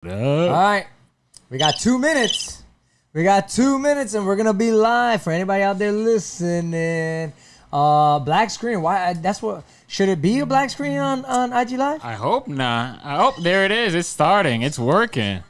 All right. We got 2 minutes. We got 2 minutes and we're going to be live for anybody out there listening. Black screen. Why? That's what. Should it be a black screen on IG Live? I hope not. I hope there it is. It's starting. It's working.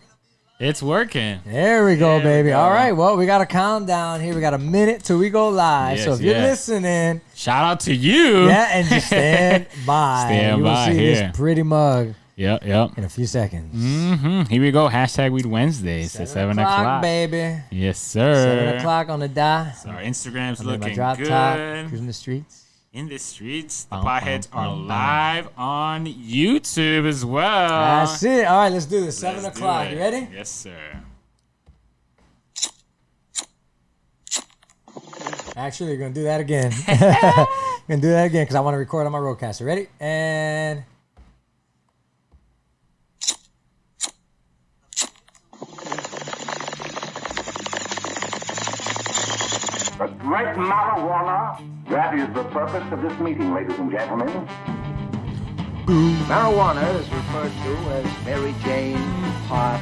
It's working. There we go, baby. All right. Well, we got a countdown here. We got a minute till we go live. Yes, so if you're listening, shout out to you. Yeah, and just stand by. You will see this pretty mug. Yep. In a few seconds. Here we go. Hashtag Weed Wednesdays at 7 o'clock. Baby. Yes, sir. 7 o'clock on the dot. So our Instagram's looking my drop good. Top, cruising the streets. In the streets. The Potheads are live on YouTube as well. That's it. All right, let's do this. 7 o'clock. You ready? Yes, sir. Actually, you're going to do that again. Going to do that again because I want to record on my roadcaster. Ready? And... The great marijuana, that is the purpose of this meeting, ladies and gentlemen. Marijuana is referred to as Mary Jane, pot,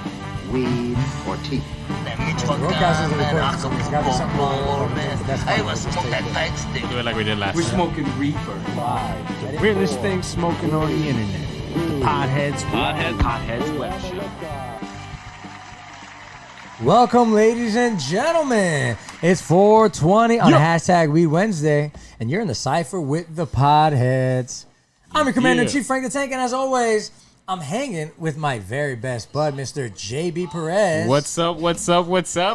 weed, or tea. roadcaster's recording, so there's got to be something wrong. That's fine. We'll do it like we did last We're time. smoking reefer. Live. Weirdest thing smoking on the internet. Potheads Web Show. Welcome, ladies and gentlemen. It's 4:20 on hashtag Weed Wednesday, and you're in the Cypher with the Podheads. I'm your Commander-in-Chief, Frank the Tank, and as always, I'm hanging with my very best bud, Mr. JB Perez. What's up?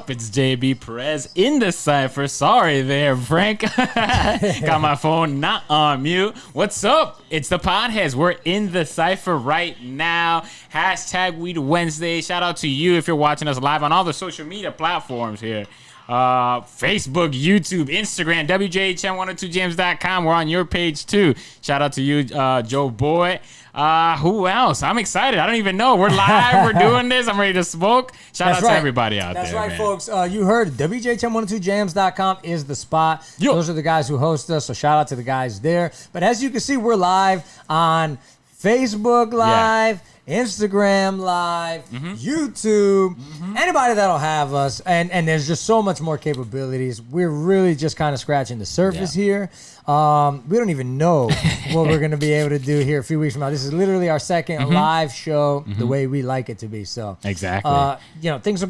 It's JB Perez in the Cypher. Sorry there, Frank. Got my phone not on mute. What's up? It's the Podheads. We're in the Cypher right now. Hashtag Weed Wednesday. Shout out to you if you're watching us live on all the social media platforms here. Facebook, YouTube, Instagram, WJHM102jams.com. We're on your page too. Shout out to you, Joe Boy. Who else? I'm excited. I don't even know. We're live. We're doing this. I'm ready to smoke. Shout out to everybody out there. That's right, man. folks. You heard it. WJHM102jams.com is the spot. Yo. Those are the guys who host us, so shout out to the guys there. But as you can see, we're live on Facebook Live, Instagram Live, YouTube, anybody that'll have us, and there's just so much more capabilities. We're really just kind of scratching the surface here. We don't even know what we're going to be able to do here a few weeks from now. This is literally our second live show the way we like it to be. So Exactly. Things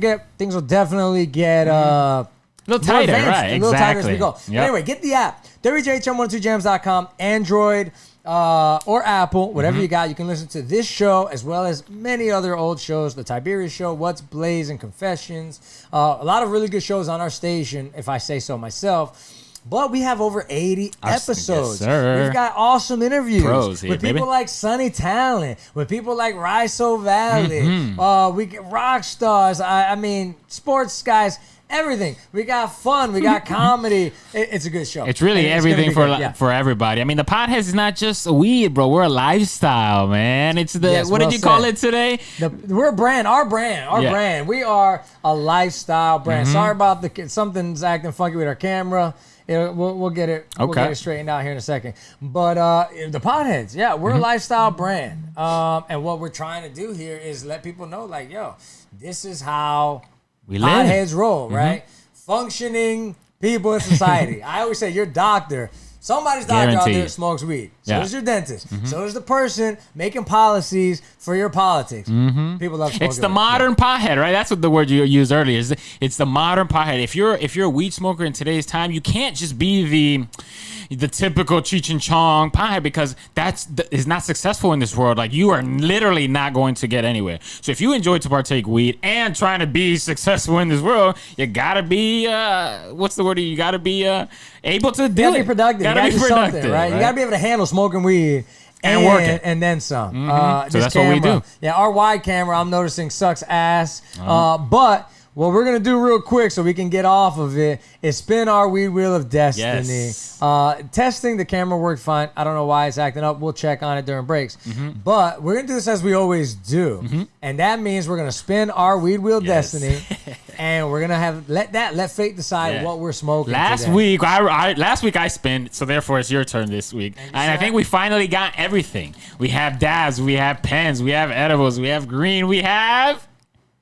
will definitely get a little tighter, right? A little tighter as we Exactly. go. Yep. But anyway, get the app. WJHM102jams.com, Android, or Apple, whatever you got. You can listen to this show as well as many other old shows. The Tiberius Show, What's Blazing, Confessions. A lot of really good shows on our station, if I say so myself. But we have over 80 episodes. Yes, sir. We've got awesome interviews Pros here, with people baby. like Sunny Talent, with people like Riso Valley. We get rock stars. I mean, sports guys. Everything. We got fun. We got comedy. It's a good show. It's really And everything gonna be good. for everybody. I mean, the Potheads is not just a weed, bro. We're a lifestyle, man. It's the Yes, what well did you call said. it today? We're a brand. Our brand. We are a lifestyle brand. Sorry about something's acting funky with our camera. We'll get it. We'll get it straightened out here in a second. But the Potheads, we're a lifestyle brand. And what we're trying to do here is let people know, like, yo, this is how We live. Potheads roll, right? Functioning people in society. I always say, your doctor. Somebody's doctor out there Guaranteed. smokes weed. So Yeah. does your dentist. So does the person making policies for your politics. People love smoking It's the weed. modern pothead, right? That's what the word you used earlier. It's the modern pothead. If you're a weed smoker in today's time, you can't just be the typical Cheech and Chong pothead because is not successful in this world. Like, you are literally not going to get anywhere. So if you enjoy to partake weed and trying to be successful in this world, you gotta be what's the word? You gotta be able to deal. You gotta be productive. You gotta be do something, productive, right? You gotta be able to handle smoking weed and work it. and then some. So this that's what we do. Yeah, our wide camera, I'm noticing, sucks ass. But what we're gonna do real quick so we can get off of it is spin our weed wheel of destiny. Yes. Testing the camera worked fine. I don't know why it's acting up. We'll check on it during breaks. But we're gonna do this as we always do, and that means we're gonna spin our weed wheel destiny, and we're gonna let fate decide what we're smoking. Last today. week I spin, so therefore it's your turn this week. And I think we finally got everything. We have dabs, we have pens, we have edibles, we have green, we have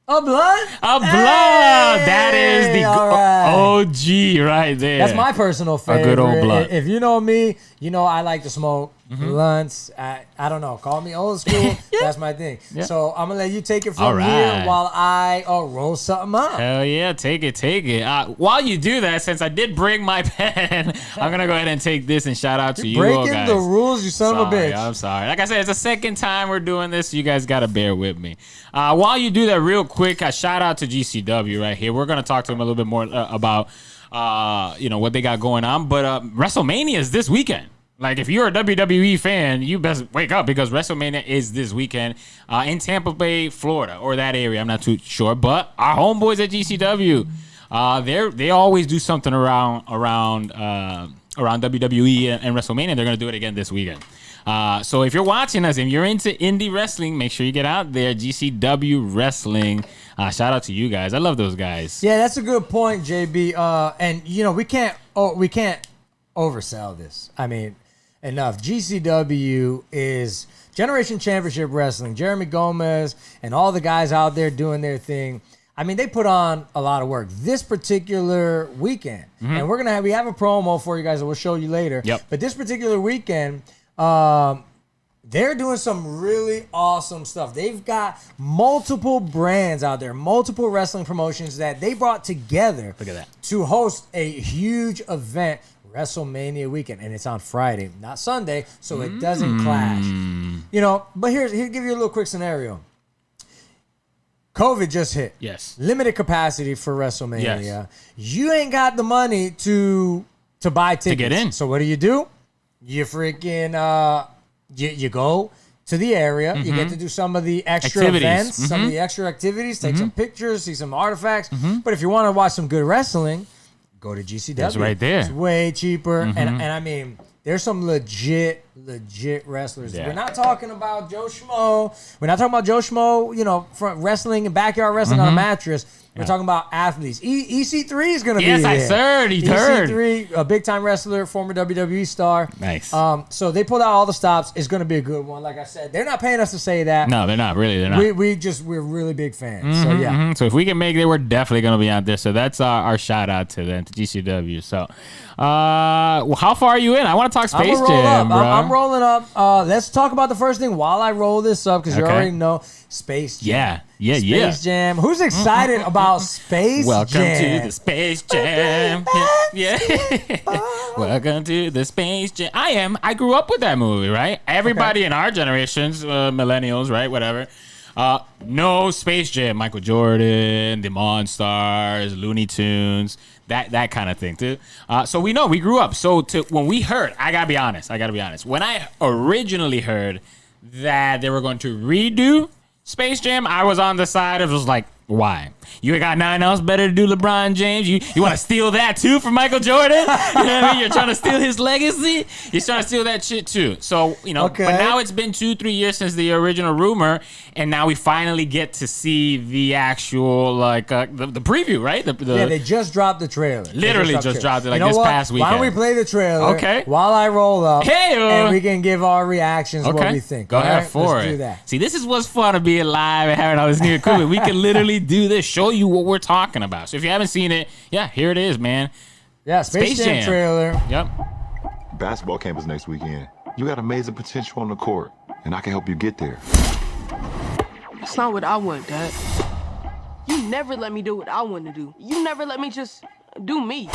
A blunt? A blunt. Hey, That is the all right. OG right there. That's my personal favorite. A good old blunt. If you know me, you know I like to smoke blunts. I don't know. Call me old school. That's my thing. Yeah. So I'm going to let you take it All from right. here while I roll something up. Hell yeah, take it. While you do that, since I did bring my pen, I'm going to go ahead and take this and shout out to you all Breaking guys. the rules, you son of a bitch. I'm sorry. Like I said, it's the second time we're doing this. So you guys got to bear with me. While you do that real quick, a shout out to GCW right here. We're going to talk to them a little bit more about what they got going on. But WrestleMania is this weekend. Like, if you're a WWE fan, you best wake up because WrestleMania is this weekend in Tampa Bay, Florida, or that area. I'm not too sure. But our homeboys at GCW, they always do something around WWE and WrestleMania. They're going to do it again this weekend. So if you're watching us, if you're into indie wrestling, make sure you get out there. GCW Wrestling. Shout out to you guys. I love those guys. Yeah, that's a good point, JB. And we can't oversell this. I mean, enough. GCW is Generation Championship Wrestling. Jeremy Gomez and all the guys out there doing their thing. I mean, they put on a lot of work this particular weekend, and we have a promo for you guys that we'll show you later. Yep. But this particular weekend, they're doing some really awesome stuff. They've got multiple brands out there, multiple wrestling promotions that they brought together. Look at that. To host a huge event, WrestleMania weekend, and it's on Friday, not Sunday, so it doesn't clash. But here, give you a little quick scenario. COVID just hit. Yes. Limited capacity for WrestleMania. Yes. You ain't got the money to buy tickets. To get in. So what do? You freaking you go to the area. You get to do some of the extra Activities. events, some of the extra activities, take some pictures, see some artifacts. But if you want to watch some good wrestling, go to GCW. That's right there. It's way cheaper. And I mean, there's some legit wrestlers. Yeah. We're not talking about Joe Schmo. We're not talking about Joe Schmo, front wrestling and backyard wrestling on a mattress. We're talking about athletes. EC3 is going to be here. Yes, I heard. He heard. EC3, a big-time wrestler, former WWE star. Nice. So they pulled out all the stops. It's going to be a good one. Like I said, they're not paying us to say that. No, they're not. Really, they're not. We're really big fans. So, yeah. So if we can make it, we're definitely going to be out there. So that's our shout out to them, to GCW. So how far are you in? I want to talk Space Jam, bro. I'm rolling up. Let's talk about the first thing while I roll this up because you already know Space Jam. Yeah. Space Jam. Who's excited about Space Welcome Jam? to the Space Jam. Yeah. Welcome to the Space Jam. I am. I grew up with that movie, right? Everybody in our generations, millennials, right? Whatever. No Space Jam. Michael Jordan, the Monstars, Looney Tunes, that kind of thing, too. So we know we grew up. So when we heard, I gotta be honest. When I originally heard that they were going to redo Space Jam, I was on the side of just like, why? You ain't got nothing else better to do, LeBron James? You want to steal that too from Michael Jordan? You know what I mean? You're trying to steal his legacy? You're trying to steal that shit too. So, but now it's been 2-3 years since the original rumor, and now we finally get to see the actual, the preview, right? Yeah, they just dropped the trailer. Literally just dropped it this past weekend. Why don't we play the trailer Okay. while I roll up, Hey, and we can give our reactions, what we think. Go all ahead right? for Let's it. do that. See, this is what's fun of being live and having all this new equipment. We can literally do this, show you what we're talking about. So if you haven't seen it, here it is, man. Yeah, Space Jam trailer. Yep. Basketball camp is next weekend. You got amazing potential on the court, and I can help you get there. That's not what I want, Dad. You never let me do what I want to do. You never let me just do me.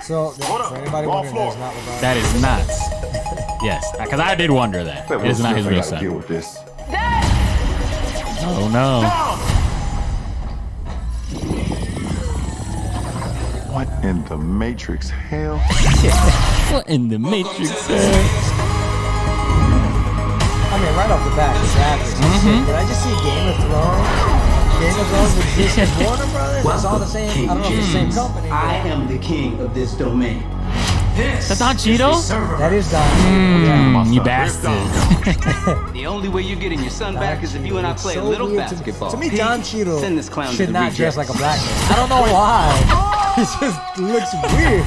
So, for anybody wondering, that's not LeBron. That is nuts. Yes, because I did wonder that. It is not his real son. Deal with this. Dad! Oh no. What in the Matrix hell? What in the Matrix? I mean, right off the bat, the graphics. Did I just see Game of Thrones? Game of Thrones with Disney Warner Brothers? It's all the same. I don't know if it's the same company. I am the king of this domain. Is that Don Cheeto? That is Don. You bastard. The only way you're getting your son back is if you and I play a little basketball. To me, Don Cheeto Send this clown to should the not dress rejects. like a black man. I don't know why. He just looks weird.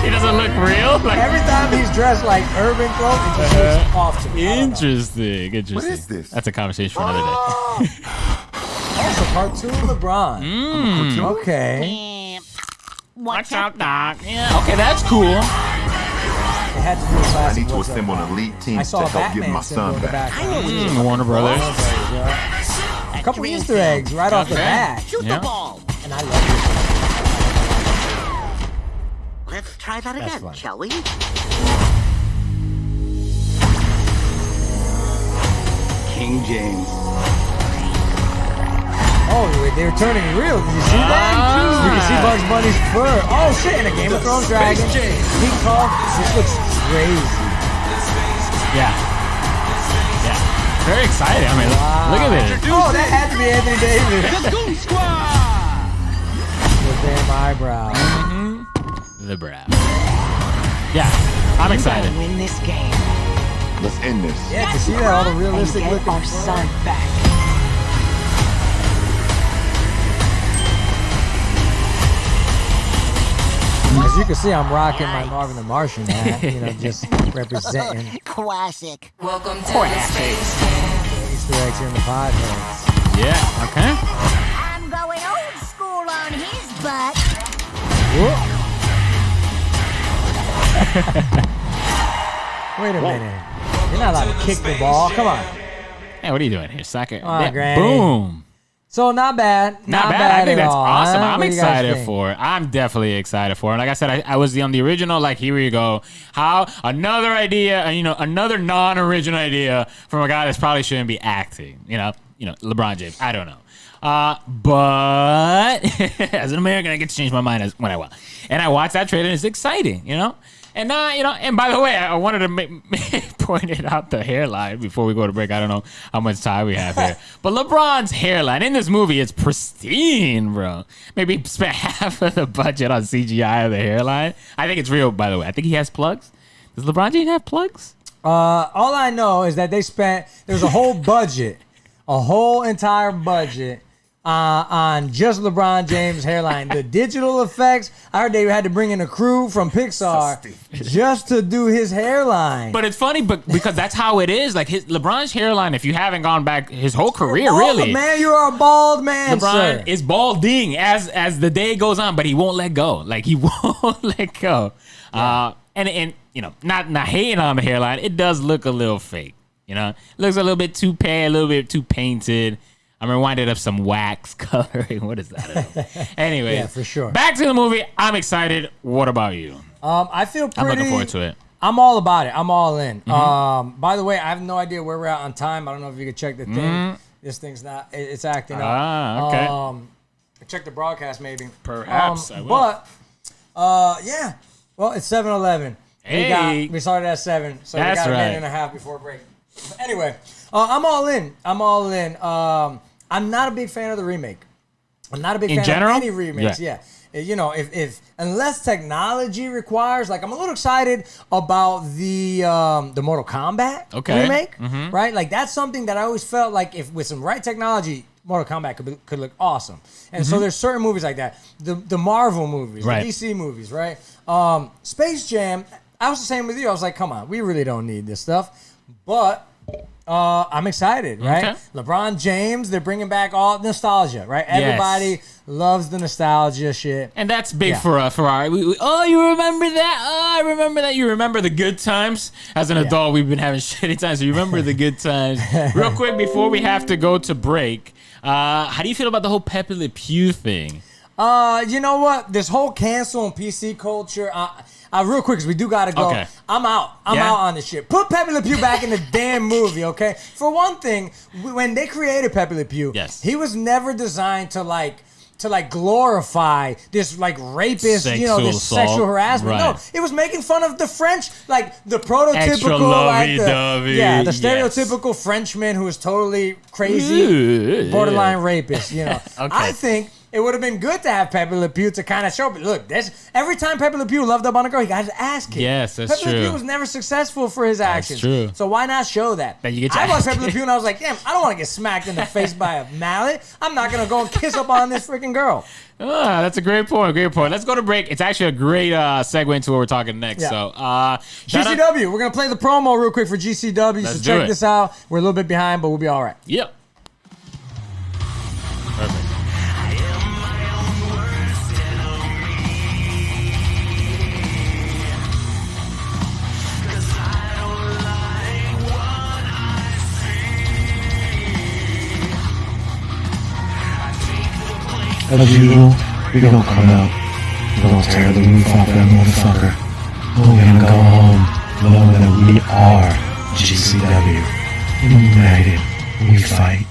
He doesn't look real. Every time he's dressed like urban clothes, it just looks off to me. Interesting. What is this? That's a conversation for another day. Cartoon LeBron. Okay. What's up, Doc? Yeah. Okay, that's cool. It had to be a I classic. need to What's Up, assemble Doc. an elite team I to saw a help get Batman my symbol son in the back. background. Warner Brothers. A couple Easter eggs right off the Okay. bat. Yeah. And I love it. Let's try that That's again, fun. shall we? King James. Oh, they were turning real. Did you see that? You can see Bugs Bunny's fur. Oh shit! And a Game of Thrones dragon. He called. This looks crazy. Yeah. Yeah. Very exciting. I mean, look at this. Oh, that had to be Anthony Davis. The Goon Squad! The damn eyebrow. The brow. Yeah. I'm excited. Win this game Let's end this. Yeah, to see that all the and realistic get looking our fur. son back. As you can see, I'm rocking my Marvin the Martian hat. You know, just representing Classic. Welcome to the space jam. Easter eggs here in the podcast. Yeah. Okay. I'm going old school on his butt. Wait a minute. You're not allowed to kick the ball. Come on. Hey, what are you doing here? Soccer. Come on, Yeah, Granny. boom. So not bad. Not bad. I think at that's all, awesome. huh? I'm What do you guys excited think? for it. I'm definitely excited for it. Like I said, I was on the original. Like, here we go. How another idea, another non-original idea from a guy that's probably shouldn't be acting. You know, LeBron James. I don't know. But as an American, I get to change my mind when I want. And I watched that trailer, and it's exciting. And and by the way, I wanted to point it out the hairline before we go to break. I don't know how much time we have here. But LeBron's hairline in this movie is pristine, bro. Maybe spent half of the budget on CGI of the hairline. I think it's real, by the way. I think he has plugs. Does LeBron James have plugs? All I know is that there's a whole budget, a whole entire budget on just LeBron James' hairline. The digital effects, I heard they had to bring in a crew from Pixar just to do his hairline. But it's funny, because that's how it is. Like LeBron's hairline, if you haven't gone back his whole career, really. Man, you are a bald man, LeBron sir. is balding as the day goes on, but he won't let go. Like, he won't let go. Yeah. And not hating on the hairline, it does look a little fake. It looks a little bit too pale, a little bit too painted. I'm reminded of some wax coloring. What is that? Anyway, yeah, for sure. Back to the movie. I'm excited. What about you? I feel pretty. I'm looking forward to it. I'm all about it. I'm all in. By the way, I have no idea where we're at on time. I don't know if you could check the thing. This thing's not. It's acting up. Okay. Check the broadcast maybe. Perhaps I will. But yeah. Well, it's 7:11. Hey. We started at 7, so That's we got a minute right. and a half before break. But anyway, I'm all in. I'm all in. I'm not a big fan of the remake. I'm not a big fan general? of any remakes. Yeah. If unless technology requires, like, I'm a little excited about the Mortal Kombat remake, right? Like, that's something that I always felt like if with some right technology, Mortal Kombat could look awesome. And so there's certain movies like that. The Marvel movies, Right. the DC movies, right? Space Jam, I was the same with you. I was like, come on, we really don't need this stuff. But I'm excited, right? Okay. LeBron James, they're bringing back all nostalgia, right? Everybody loves the nostalgia shit. And that's big for our. Oh, you remember that? Oh, I remember that. You remember the good times? As an adult, we've been having shitty times. So you remember the good times. Real quick, before we have to go to break, how do you feel about the whole Pepe Le Pew thing? You know what? This whole cancel and PC culture. Real quick, because we do gotta go. Okay. I'm out. I'm out on this shit. Put Pepe Le Pew back in the damn movie, okay? For one thing, when they created Pepe Le Pew, he was never designed to glorify this like rapist, this sexual harassment. Right. No, it was making fun of the French, like the prototypical, Extra lovey-dovey. the stereotypical Frenchman who is totally crazy, borderline rapist. Okay. I think it would have been good to have Pepe Le Pew to kind of show. But look, every time Pepe Le Pew loved up on a girl, he got his ass kicked. Yes, that's Pepe true. Le Pew was never successful for his actions. true. So why not show that? That you get your I watched ass Pepe Le Pew and I was like, damn, I don't want to get smacked in the face by a mallet. I'm not gonna go and kiss up on this freaking girl. That's a great point. Great point. Let's go to break. It's actually a great segue into what we're talking next. Yeah. So, GCW, we're gonna play the promo real quick for GCW. Let's So do check it. this out. We're a little bit behind, but we'll be all right. Yep. Perfect. As usual, we gonna come out. We gonna tear the roof off that motherfucker. We're gonna go home knowing that we are GCW. United, we fight.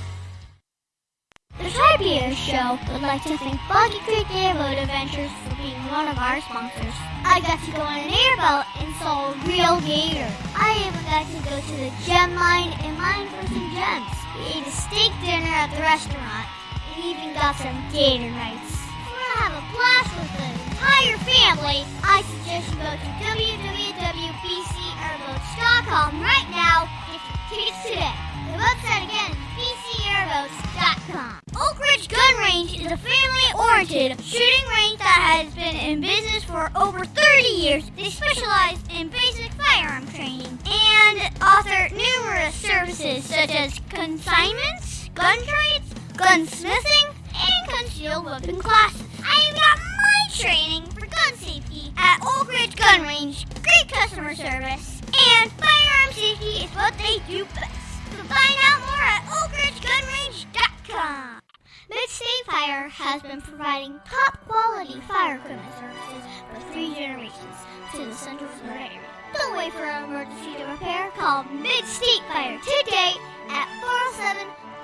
The Tri-Beer Show would like to thank Boggy Creek Airboat Adventures for being one of our sponsors. I got to go on an airboat and saw a real gator. I even got to go to the gem mine and mine for some gems. We ate a steak dinner at the restaurant and even got some gator nights. If you want to have a blast with the entire family, I suggest you go to www.bcairboats.com right now and get your tickets today. The website again is bcairboats.com. Oak Ridge Gun Range is a family-oriented shooting range that has been in business for over 30 years. They specialize in basic firearm training and offer numerous services such as consignments, gun trades, gunsmithing, and concealed weapon classes. I even got my training for gun safety at Oak Ridge Gun Range. Great customer service, and firearm safety is what they do best. So find out more at oakridgegunrange.com. Mid-State Fire has been providing top-quality fire equipment services for 3 generations to the Central Florida area. Don't wait for an emergency to repair. Call Mid-State Fire today at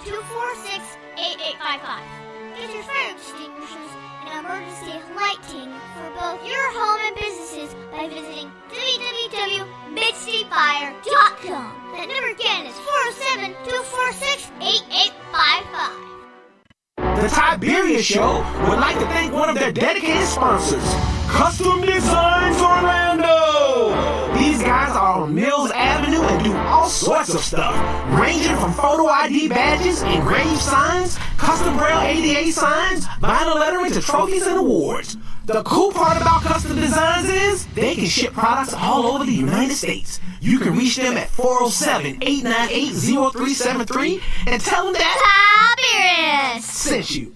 407-246-8855. Get your fire extinguishers and emergency lighting for both your home and businesses by visiting www.midstatefire.com. That number again is 407-246-8855. The Tiberia Show would like to thank one of their dedicated sponsors, Custom Designs Orlando. These guys are on Mills Avenue and do all sorts of stuff, ranging from photo ID badges, engraved signs, custom braille ADA signs, vinyl lettering to trophies and awards. The cool part about Custom Designs is they can ship products all over the United States. You can reach them at 407-898-0373 and tell them that Tiberius sent you.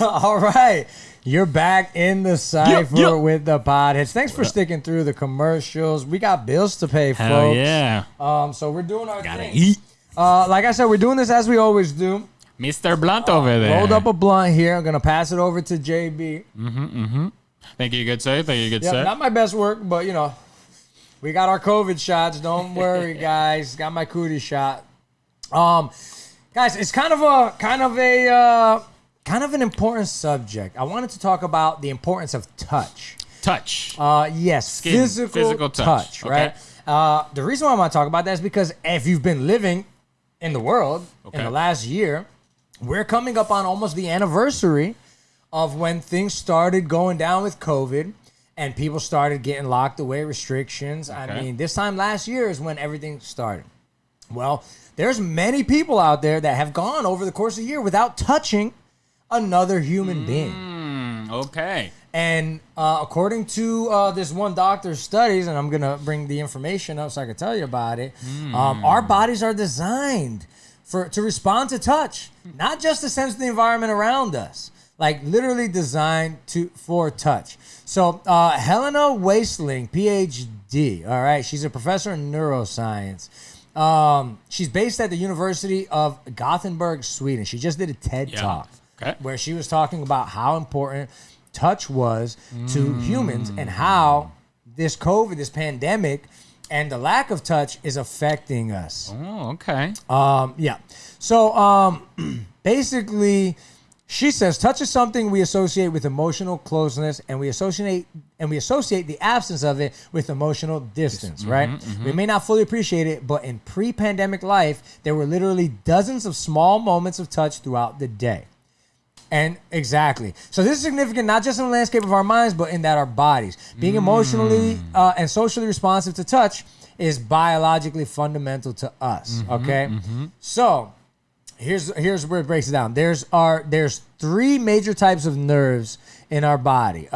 All right. You're back in the Cypher with the Podheads. Thanks for sticking through the commercials. We got bills to pay, Hell folks. yeah. So we're doing our Gotta thing. eat. Like I said, we're doing this as we always do. Mr. Blunt over there. Rolled up a blunt here. I'm going to pass it over to JB. Thank you, good sir. Thank you, good Yep, sir. not my best work, but, you know, we got our COVID shots. Don't worry, guys. Got my cootie shot. Guys, it's kind of an important subject. I wanted to talk about the importance of touch. Touch. Yes, Skin, physical touch, okay. right? The reason why I want to talk about that is because if you've been living in the world in the last year, we're coming up on almost the anniversary of when things started going down with COVID and people started getting locked away, restrictions. Okay. I mean, this time last year is when everything started. Well, there's many people out there that have gone over the course of the year without touching another human being. Okay. And according to this one doctor's studies, and I'm going to bring the information up so I can tell you about it, our bodies are designed to respond to touch, not just to sense the environment around us, like literally designed for touch. So Helena Wasteling, PhD, all right, she's a professor in neuroscience. She's based at the University of Gothenburg, Sweden. She just did a TED Talk where she was talking about how important touch was to humans and how this COVID, this pandemic, and the lack of touch is affecting us. Oh, okay. Yeah. So basically, she says touch is something we associate with emotional closeness, and we associate the absence of it with emotional distance, right? We may not fully appreciate it, but in pre-pandemic life, there were literally dozens of small moments of touch throughout the day. And exactly. So this is significant not just in the landscape of our minds, but in that our bodies. Being emotionally and socially responsive to touch is biologically fundamental to us. Okay. So here's where it breaks it down. There's 3 major types of nerves in our body.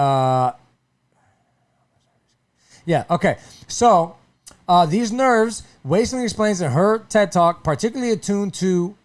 Okay. So these nerves, Wasteling explains in her TED Talk, particularly attuned to.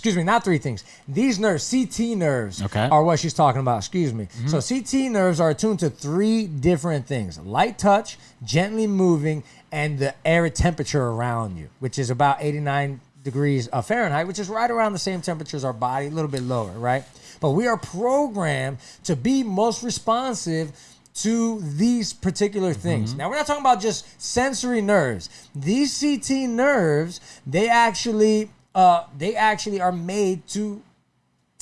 Not 3 things. These nerves, CT nerves, are what she's talking about. So CT nerves are attuned to 3 different things: light touch, gently moving, and the air temperature around you, which is about 89 degrees Fahrenheit, which is right around the same temperature as our body, a little bit lower, right? But we are programmed to be most responsive to these particular things. Now, we're not talking about just sensory nerves. These CT nerves, they actually are made to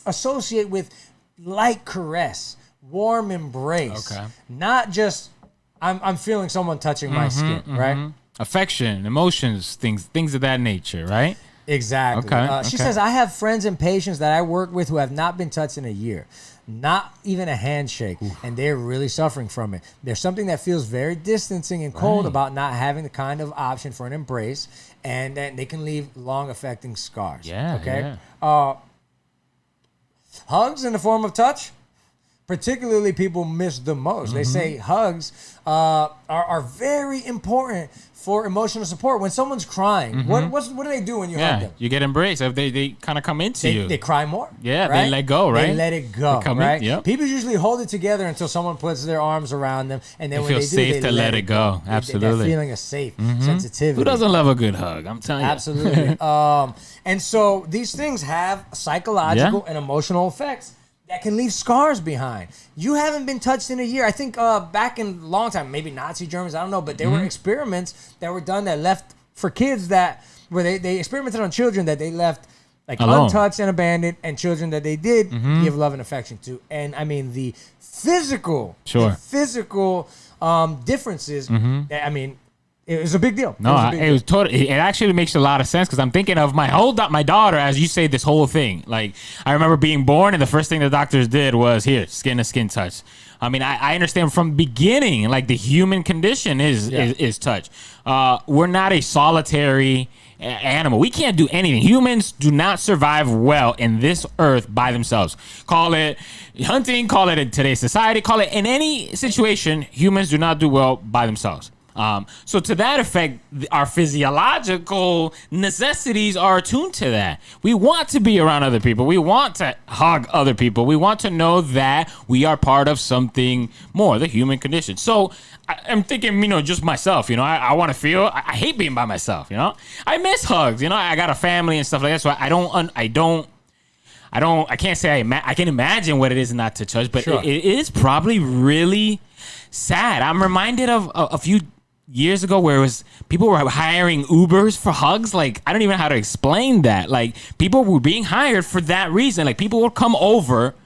associate with light caress, warm embrace, not just I'm feeling someone touching my skin, right? Affection, emotions, things of that nature, right? Exactly. She says, I have friends and patients that I work with who have not been touched in a year, not even a handshake, and they're really suffering from it. There's something that feels very distancing and cold about not having the kind of option for an embrace, and that they can leave long affecting scars. Yeah. Okay. Yeah. Hugs in the form of touch, particularly people miss the most. They say hugs are very important for emotional support. When someone's crying, what do they do when you hug them? You get embraced. They kind of come into you. They cry more. Yeah, right? they let go, right? They let it go, right? Yep. People usually hold it together until someone puts their arms around them, and then when feel they do, safe they to let it go. Absolutely. That feeling of safe, sensitivity. Who doesn't love a good hug? I'm telling you. Absolutely. And so these things have psychological and emotional effects that can leave scars behind. You haven't been touched in a year. I think back in a long time, maybe Nazi Germans, I don't know, but there were experiments that were done that left for kids where they experimented on children that they left like alone, untouched and abandoned, and children that they did give love and affection to. And I mean, the physical differences, I mean, it was a big deal. It was totally. It actually makes a lot of sense because I'm thinking of my daughter as you say this whole thing. Like I remember being born and the first thing the doctors did was here skin to skin touch. I mean, I understand from beginning like the human condition is touch. We're not a solitary animal. We can't do anything. Humans do not survive well in this earth by themselves. Call it hunting, call it in today's society, call it in any situation. Humans do not do well by themselves. So to that effect, our physiological necessities are attuned to that. We want to be around other people. We want to hug other people. We want to know that we are part of something more, the human condition. So I'm thinking, just myself, I want to feel, I hate being by myself, I miss hugs, I got a family and stuff like that. So I can't say I can imagine what it is not to touch, but it is probably really sad. I'm reminded of a few years ago where it was people were hiring Ubers for hugs. Like I don't even know how to explain that. Like people were being hired for that reason. Like people would come over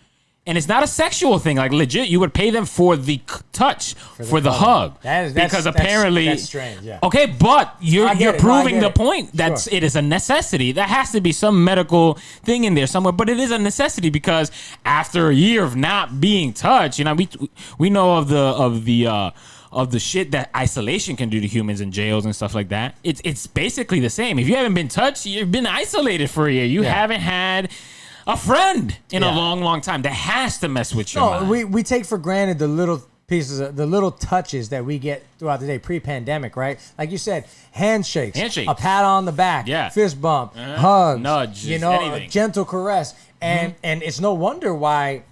and it's not a sexual thing. Like legit, you would pay them for the touch, for the hug. Because apparently that's strange. Yeah. Okay, but you're proving the point that it is a necessity. There has to be some medical thing in there somewhere, but it is a necessity because after a year of not being touched, we know of the shit that isolation can do to humans in jails and stuff like that. It's basically the same. If you haven't been touched, you've been isolated for a year. You haven't had a friend in a long, long time. That has to mess with your mind. We take for granted the little pieces, the little touches that we get throughout the day pre-pandemic, right? Like you said, handshakes, a pat on the back, fist bump, hugs, nudge, a gentle caress. And it's no wonder why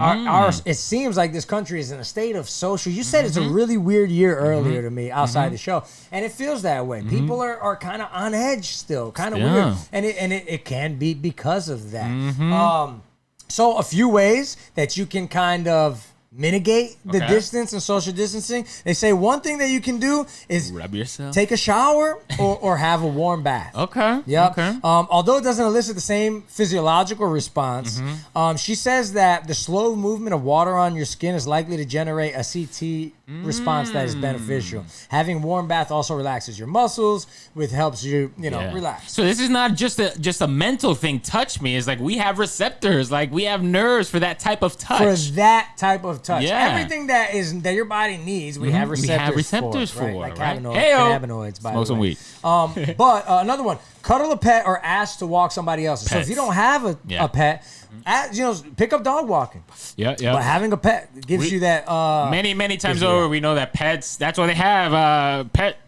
it seems like this country is in a state of social. You said it's a really weird year earlier to me outside the show, and it feels that way. People are kind of on edge still, kind of weird, and it can be because of that. So a few ways that you can kind of mitigate the distance and social distancing. They say one thing that you can do is rub yourself, take a shower, or have a warm bath. Yep. Although it doesn't elicit the same physiological response, she says that the slow movement of water on your skin is likely to generate a CT response that is beneficial. Having a warm bath also relaxes your muscles, which helps you, relax. So this is not just a mental thing. Touch me is like we have receptors, like we have nerves for that type of touch. For that type of touch. Yeah. Everything that your body needs, we have receptors for. Right? Like cannabinoids, by Smoke the way. some weed. But another one, cuddle a pet or ask to walk somebody else. So if you don't have a pet, pick up dog walking. Yeah. But having a pet gives you that. Many times over, we know that pets. That's why they have pet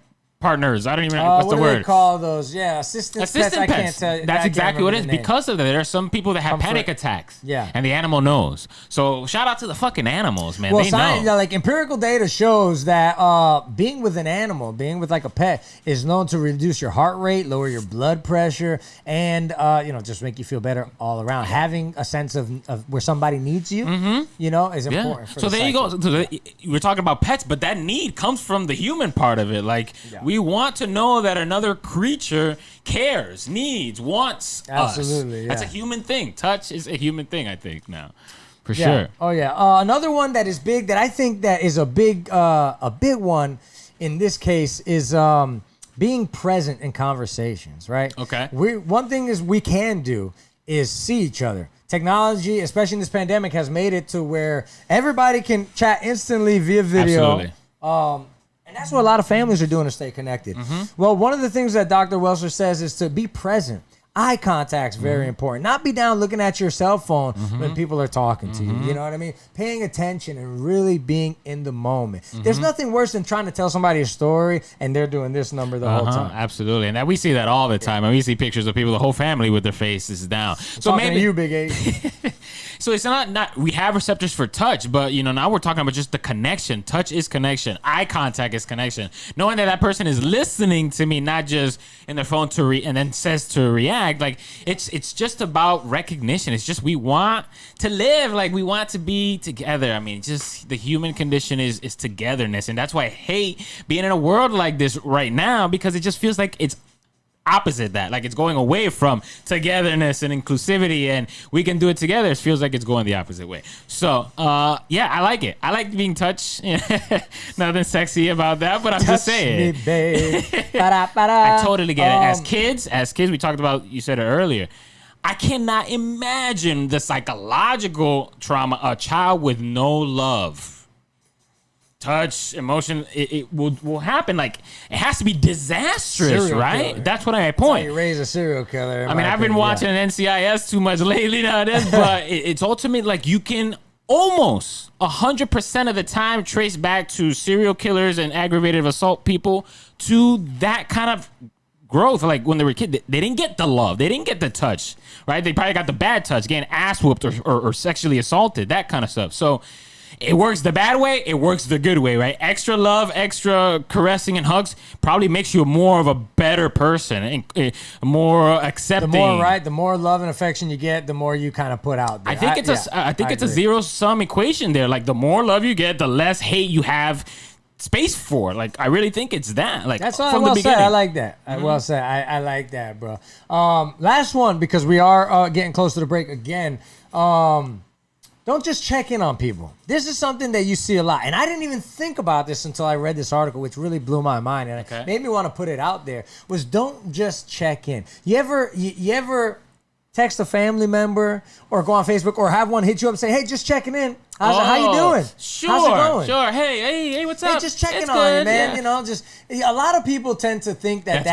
partners. I don't even know what's what the do word. they call those? Yeah, assistant pets. I can't tell you. That's exactly what it is. Name. Because of that, there are some people that have panic attacks. Yeah. And the animal knows. So shout out to the fucking animals, man. Well, they know. Like empirical data shows that being with an animal, being with like a pet, is known to reduce your heart rate, lower your blood pressure, and just make you feel better all around. Having a sense of where somebody needs you, is important. For so there you go. So we're talking about pets, but that need comes from the human part of it. Like we want to know that another creature cares, needs, wants us. Absolutely, That's a human thing. Touch is a human thing, I think, now. For yeah. sure. Oh yeah. Another one that is big that I think that is a big one in this case is being present in conversations, right? Okay. One thing is we can do is see each other. Technology, especially in this pandemic, has made it to where everybody can chat instantly via video. Absolutely. And that's what a lot of families are doing to stay connected. Well, one of the things that Dr. Welsler says is to be present. Eye contact's very important. Not be down looking at your cell phone when people are talking to you. You know what I mean? Paying attention and really being in the moment. There's nothing worse than trying to tell somebody a story and they're doing this number the whole time. Absolutely. And we see that all the time. And we see pictures of people, the whole family with their faces down. So Talking maybe to you, Big A. So it's not we have receptors for touch, but now we're talking about just the connection. Touch is connection. Eye contact is connection. Knowing that person is listening to me, not just in their phone and then says to react. Like it's just about recognition. It's just we want to live, like we want to be together. I mean, just the human condition is togetherness, and that's why I hate being in a world like this right now, because it just feels like it's opposite that, like it's going away from togetherness and inclusivity and we can do it together. It feels like it's going the opposite way. So I like it. I like being touched. Nothing sexy about that, but I'm just saying. Me, babe. I totally get it. As kids, we talked about, you said it earlier, I cannot imagine the psychological trauma a child with no love, touch, emotion, it will happen. Like, it has to be disastrous, Serial right? killer. That's what I That's point. how you raise a serial killer. I mean, I've been watching NCIS too much lately nowadays, but it's ultimately like you can almost 100% of the time trace back to serial killers and aggravated assault people to that kind of growth. Like when they were kids, they didn't get the love, they didn't get the touch, right? They probably got the bad touch, getting ass whooped or sexually assaulted, that kind of stuff. So it works the bad way, it works the good way, right? Extra love, extra caressing and hugs probably makes you more of a better person and more accepting. The more love and affection you get, the more you kind of put out there. I think it's a zero-sum equation there. Like the more love you get, the less hate you have space for. Like I really think it's that. Like that's from well the beginning. said. I like that. Well said. I like that, bro. Last one, because we are getting close to the break again. Don't just check in on people. This is something that you see a lot. And I didn't even think about this until I read this article, which really blew my mind. And it made me want to put it out there, was don't just check in. You ever text a family member or go on Facebook or have one hit you up and say, hey, just checking in. How you doing? Sure. How's it going? Sure. Hey, what's up? Hey, just checking it's on good, you, man. Yeah. You know, just a lot of people tend to think that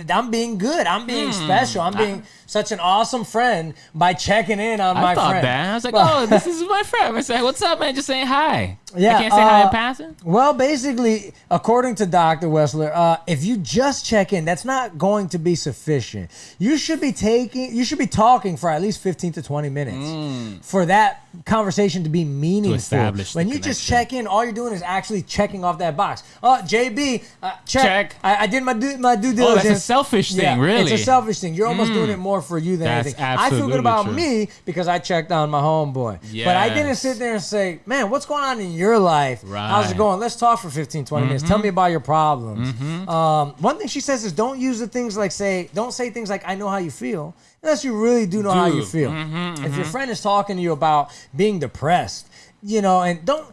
I'm being good. I'm being special. I'm being such an awesome friend by checking in on my friend. I thought that. I was like, this is my friend. I say, what's up, man? Just saying hi. Yeah, I can't say hi in passing. Well, basically, according to Dr. Welsler, if you just check in, that's not going to be sufficient. You should be talking for at least 15 to 20 minutes for that conversation to be meaningful. When you just check in, all you're doing is actually checking off that box. JB, check. I did my due diligence. Oh, that's a selfish thing, really. It's a selfish thing. You're almost doing it more for you than anything. I feel good about me because I checked on my homeboy. Yes. But I didn't sit there and say, man, what's going on in your life? Right. How's it going? Let's talk for 15, 20 minutes. Tell me about your problems. One thing she says is don't say things like, I know how you feel, unless you really do know how you feel. If your friend is talking to you about being depressed, and don't,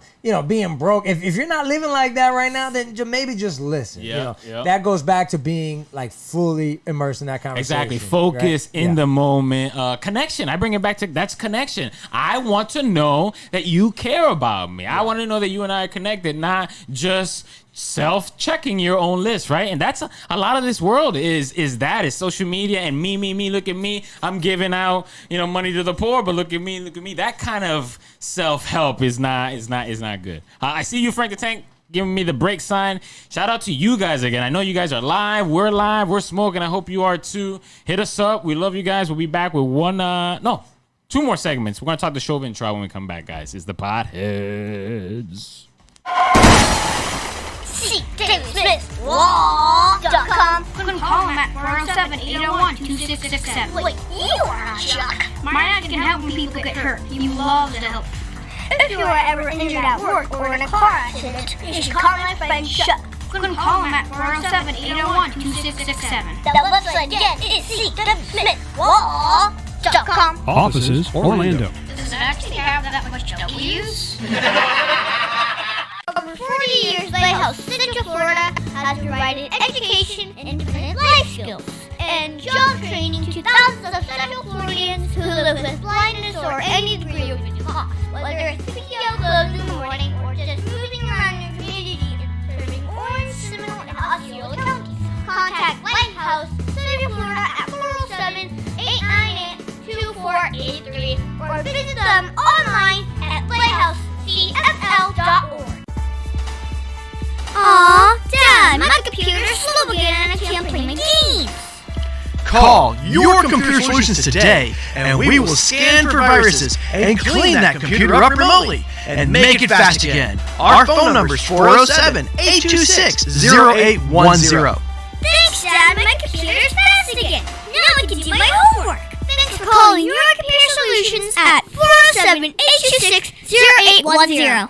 being broke. If you're not living like that right now, then maybe just listen. That goes back to being like fully immersed in that conversation. Exactly. Focus in the moment. Connection. I bring it back to that's connection. I want to know that you care about me. I want to know that you and I are connected, not just self-checking your own list, right? And that's a lot of this world is social media and me, look at me. I'm giving out, money to the poor, but look at me. That kind of self-help is not good. I see you, Frank the Tank. giving me the break sign. Shout out to you guys again. I know you guys are live. We're live. We're smoking. I hope you are too. Hit us up. We love you guys. We'll be back with two more segments. We're going to talk the Chauvin trial when we come back, guys. It's the Potheads. CDavidSmithLaw.com. Couldn't call him at 407-801-2667. Wait, you are not Chuck. My dad can help when people get hurt. He loves to help. If you are ever injured at work or in a car accident, you should call my friend Chuck. Couldn't call him at 407-801-2667. The website again is CDavidSmithLaw.com. Offices, Orlando. Does it actually have that much W's? Over 40 years, Lighthouse Central Florida has provided education and independent life skills and job training to thousands of Central Floridians who live with blindness or any degree of vision loss. Whether it's PTO clubs in the morning or just moving around your community and serving Orange, Seminole, and Osceola counties, contact Lighthouse Central Florida at 407-898-2483 or visit them online at lighthousecfl.org. Aw, Dad, my computer's slow again and I can't play my games. Call Your Computer Solutions today, and we will scan for viruses and clean that computer up remotely and make it fast again. Our phone number is 407-826-0810. Thanks, Dad, my computer's fast again. Now I can do my homework. Thanks for calling Your Computer Solutions at 407-826-0810.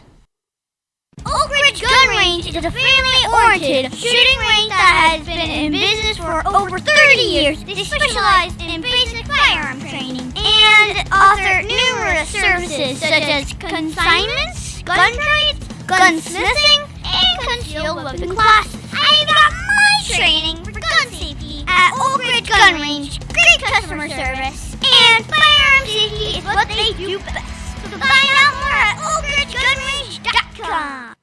Oak Ridge Gun Range is a family-oriented shooting range that has been in business for over 30 years. They specialize in basic firearm training and offer numerous services such as consignments, gun trades, gunsmithing, and concealed weapon classes. I got my training for gun safety at Oak Ridge Gun Range. Great customer service and firearm safety is what they do best. So find out more at oakridgegunrange.com.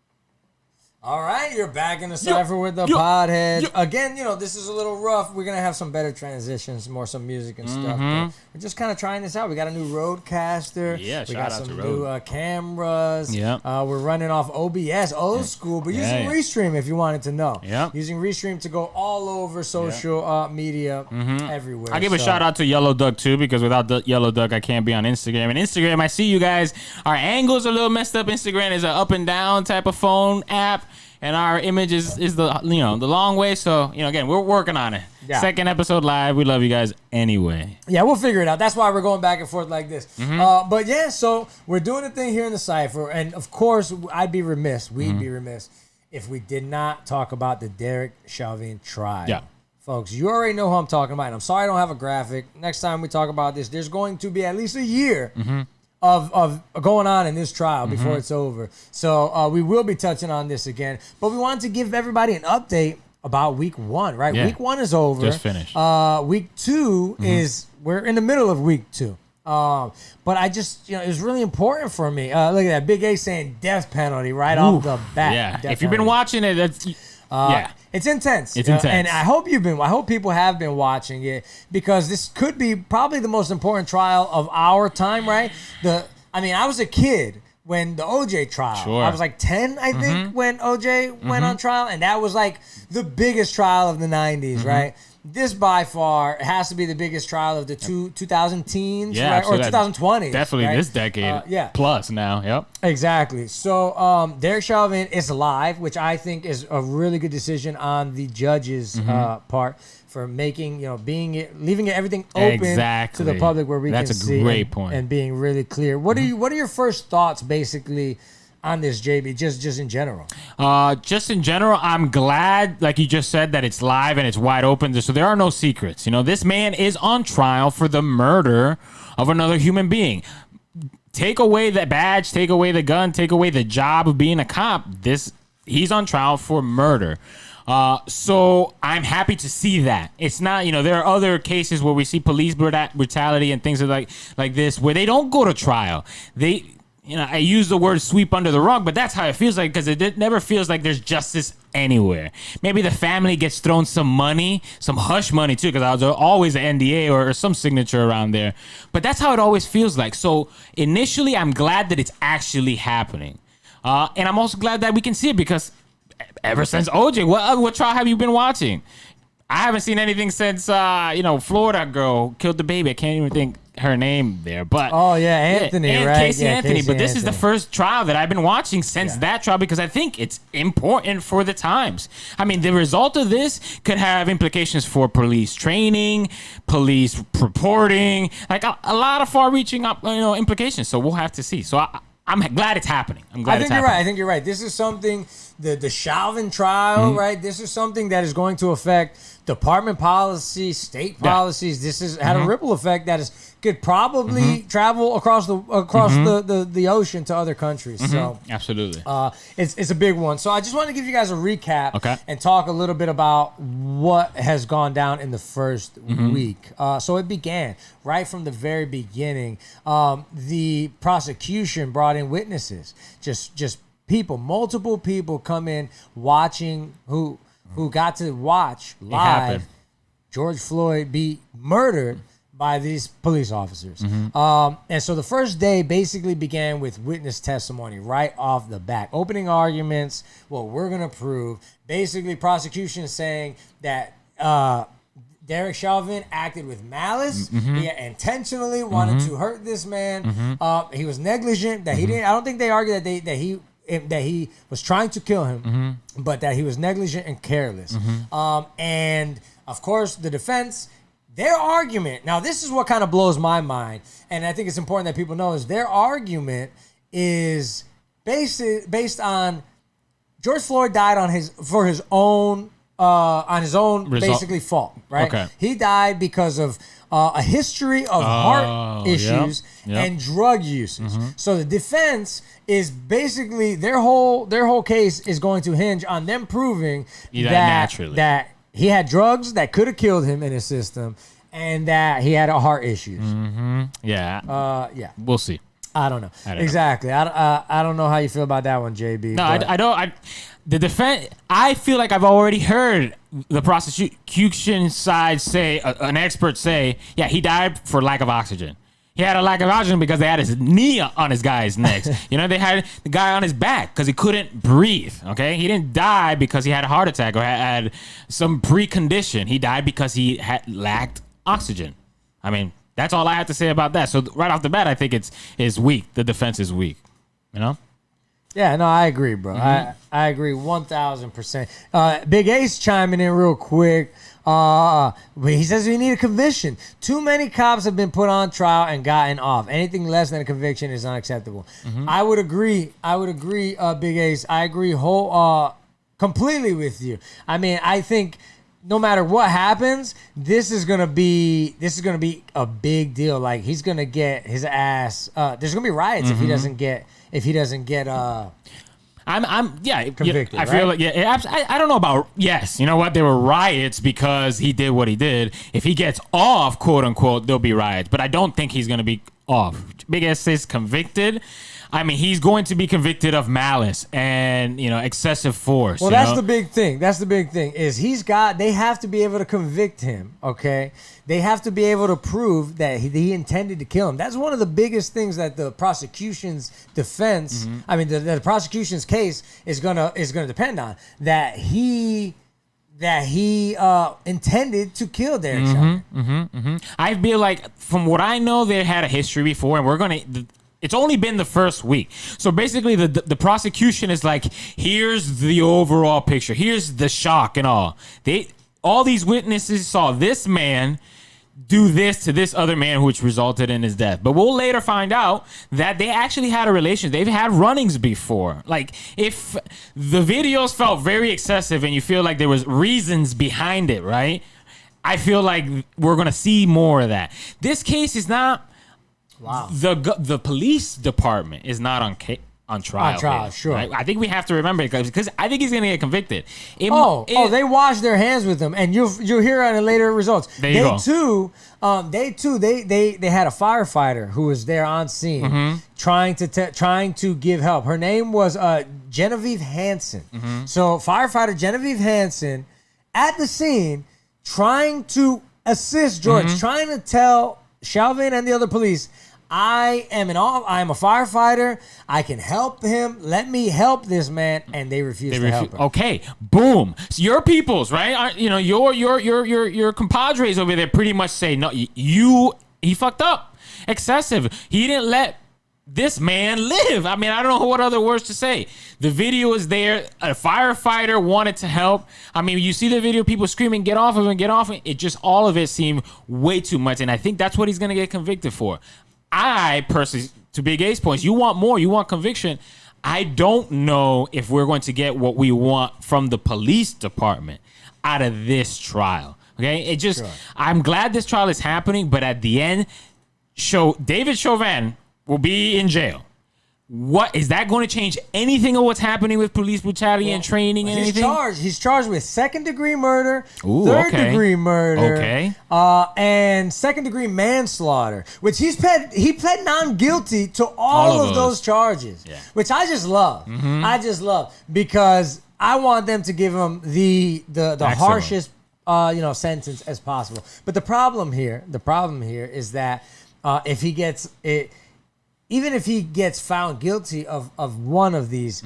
All right, you're back in the cipher with the Podheads. Again, this is a little rough. We're going to have some better transitions, some music and stuff. But we're just kind of trying this out. We got a new Roadcaster. Yeah, we got shout out some to new Rode. cameras. Yeah. We're running off OBS, old school, but using Restream if you wanted to know. Yeah. Using Restream to go all over social media everywhere. I give a shout out to Yellow Duck too, because without the Yellow Duck, I can't be on Instagram. And Instagram, I see you guys. Our angles are a little messed up. Instagram is an up and down type of phone app. And our image is the the long way. So, again, we're working on it. Yeah. Second episode live. We love you guys anyway. Yeah, we'll figure it out. That's why we're going back and forth like this. But yeah, so we're doing a thing here in the Cypher. And of course, we'd be remiss if we did not talk about the Derek Chauvin trial. Yeah. Folks, you already know who I'm talking about. And I'm sorry I don't have a graphic. Next time we talk about this, there's going to be at least a year of going on in this trial before it's over. So we will be touching on this again. But we wanted to give everybody an update about week 1, right? Yeah. Week 1 is over. Just finished. Week 2 we're in the middle of week 2. But I just, it was really important for me. Look at that. Big A saying death penalty right off the bat. Yeah. If you've been watching it, that's... It's intense. It's intense. And I hope people have been watching it, because this could be probably the most important trial of our time, right? I was a kid when the OJ trial. Sure. I was like 10, I think, when OJ went on trial, and that was like the biggest trial of the 90s, right? This by far has to be the biggest trial of the 2000 teens, right? Or 2020s. Definitely right? this decade plus now. Yep. Exactly. So Derek Chauvin is live, which I think is a really good decision on the judge's part for making, leaving everything open to the public where we can see. That's a great point. And being really clear. What are your first thoughts basically on this, JB, just in general? Just in general, I'm glad, like you just said, that it's live and it's wide open. So there are no secrets. This man is on trial for the murder of another human being. Take away that badge, take away the gun, take away the job of being a cop. He's on trial for murder. So I'm happy to see that. It's not, there are other cases where we see police brutality and things like this where they don't go to trial. I use the word sweep under the rug, but that's how it feels like, because it never feels like there's justice anywhere. Maybe the family gets thrown some money, some hush money too, because there's always an NDA or some signature around there. But that's how it always feels like. So initially, I'm glad that it's actually happening. And I'm also glad that we can see it, because ever since OJ. What trial have you been watching? I haven't seen anything since Florida girl killed the baby. I can't even think her name there, but Anthony, right? Casey Anthony. Casey But this Anthony. is the first trial that I've been watching since that trial because I think it's important for the times. I mean, the result of this could have implications for police training, police reporting, like a lot of far-reaching implications. So we'll have to see. So I'm glad it's happening. I think you're right. This is something, the Chauvin trial, right? This is something that is going to affect department policy, state policies. This has had a ripple effect that could probably travel across the ocean to other countries. So absolutely, it's a big one. So I just want to give you guys a recap and talk a little bit about what has gone down in the first week. So it began right from the very beginning. The prosecution brought in witnesses, just people, multiple people come in watching who got to watch live George Floyd be murdered by these police officers. And so the first day basically began with witness testimony right off the bat. Opening arguments, what we're going to prove. Basically, prosecution saying that Derek Chauvin acted with malice. He intentionally wanted to hurt this man. He was negligent. That he didn't. I don't think they argued that he was trying to kill him, but that he was negligent and careless. And of course, the defense, their argument. Now, this is what kind of blows my mind, and I think it's important that people know is their argument is based on George Floyd died on his own basically fault, right? Okay. He died because of a history of heart issues and drug usage. So the defense is basically their whole case is going to hinge on them proving that he had drugs that could have killed him in his system and that he had a heart issues. Yeah. We'll see. I don't know. Exactly. I don't know how you feel about that one, JB. No, I don't. The defense. I feel like I've already heard the prosecution side say, an expert say, yeah, he died for lack of oxygen. He had a lack of oxygen because they had his knee on his guy's neck. They had the guy on his back because he couldn't breathe. Okay, he didn't die because he had a heart attack or had some precondition. He died because he had lacked oxygen. I mean, that's all I have to say about that. So right off the bat, I think it's weak. The defense is weak. Yeah, no, I agree, bro. I agree 1,000%. Big Ace chiming in real quick. He says we need a conviction. Too many cops have been put on trial and gotten off. Anything less than a conviction is unacceptable. I would agree. Big Ace. I agree completely with you. I mean, I think no matter what happens, this is gonna be a big deal. Like he's gonna get his ass. There's gonna be riots if he doesn't get convicted. I feel like I don't know about yes. You know what? There were riots because he did what he did. If he gets off, quote unquote, there'll be riots. But I don't think he's gonna be off. Big S says convicted. I mean, he's going to be convicted of malice and, excessive force. Well, that's the big thing. That's the big thing is they have to be able to convict him, okay? They have to be able to prove that he intended to kill him. That's one of the biggest things that the prosecution's defense, the prosecution's case is gonna depend on. That he intended to kill Derek Chauvin. I feel like, from what I know, they had a history before, and it's only been the first week. So basically, the prosecution is like, here's the overall picture. Here's the shock and all. All these witnesses saw this man do this to this other man, which resulted in his death. But we'll later find out that they actually had a relation. They've had runnings before. Like, if the videos felt very excessive and you feel like there was reasons behind it, right? I feel like we're going to see more of that. This case is not... Wow. The police department is not on trial. On trial, here, sure. Right? I think we have to remember it because I think he's going to get convicted. They washed their hands with him, and you'll hear on the later results. There you go. They had a firefighter who was there on scene trying to give help. Her name was Genevieve Hansen. So firefighter Genevieve Hansen at the scene trying to assist George, trying to tell Chauvin and the other police, I am a firefighter. I can help him. Let me help this man. And they refuse to help him. Okay, boom. So your peoples, right? Your compadres over there pretty much say, no, he fucked up. Excessive. He didn't let this man live. I mean, I don't know what other words to say. The video is there. A firefighter wanted to help. I mean, you see the video, people screaming, get off of him, get off of him. It just, all of it seemed way too much. And I think that's what he's going to get convicted for. I personally, to Big A's points, you want more, you want conviction. I don't know if we're going to get what we want from the police department out of this trial. Okay? It just, sure. I'm glad this trial is happening, but at the end, David Chauvin will be in jail. What is that going to change anything of what's happening with police brutality and training and anything? He's charged with second-degree murder, third-degree murder, and second-degree manslaughter, which he pled non-guilty to all of those charges, which I just love. Mm-hmm. I just love because I want them to give him the harshest sentence as possible. But the problem here is that if he gets it. Even if he gets found guilty of one of these,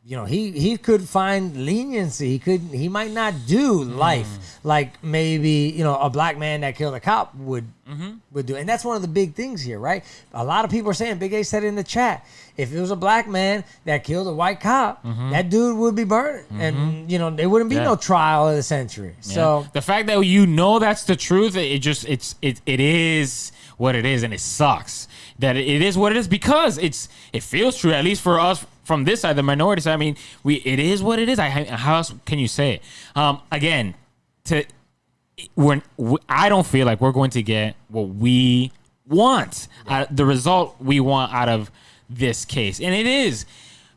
he could find leniency. He might not do life like maybe a black man that killed a cop would do. And that's one of the big things here, right? A lot of people are saying, Big A said in the chat, if it was a black man that killed a white cop, that dude would be burned, and there wouldn't be no trial of the century. Yeah. So the fact that that's the truth, it is what it is, and it sucks that it is what it is because it feels true, at least for us from this side, the minority side. I mean, it is what it is. How else can you say it? Again, I don't feel like we're going to get what we want, the result we want out of this case, and it is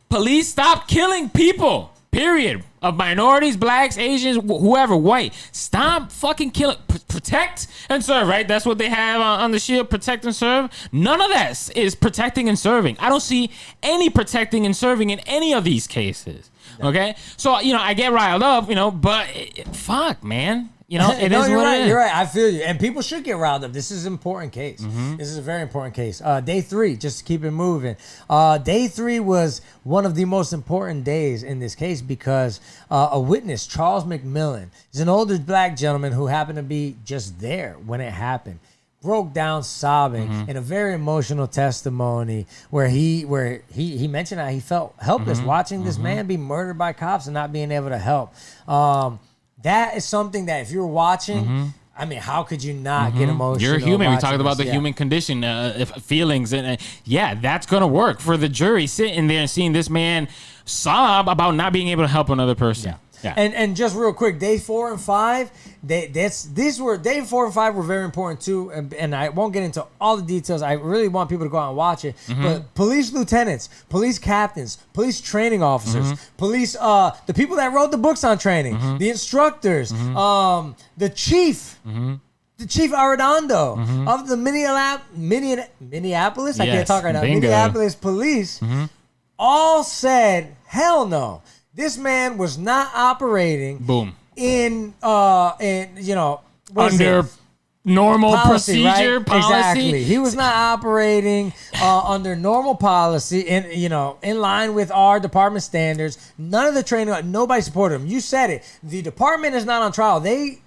police stop killing people. Period. Of minorities, blacks, Asians, whoever, white. Stop fucking killing. Protect and serve, right? That's what they have on the shield. Protect and serve. None of that is protecting and serving. I don't see any protecting and serving in any of these cases. Okay? So, I get riled up, but fuck, man. It is what it is. You're right. I feel you. And people should get riled up. This is an important case. This is a very important case. Day 3, just to keep it moving. Day 3 was one of the most important days in this case because a witness, Charles McMillan, is an older black gentleman who happened to be just there when it happened. Broke down sobbing in a very emotional testimony where he mentioned how he felt helpless watching this man be murdered by cops and not being able to help. That is something that if you're watching, I mean, how could you not get emotional? You're human. We talked about the human condition, feelings, and that's gonna work for the jury sitting there and seeing this man sob about not being able to help another person. Yeah. And just real quick, day 4 and 5, day 4 and 5 were very important too. And I won't get into all the details. I really want people to go out and watch it. But police lieutenants, police captains, police training officers, police, the people that wrote the books on training, the instructors, the chief. The Chief Arredondo of the Minneapolis, I can't talk right now, Minneapolis police, all said, hell no. This man was not operating in under normal policy, procedure, right? policy. Exactly. He was not operating under normal policy in line with our department standards. None of the training, nobody supported him. You said it. The department is not on trial. They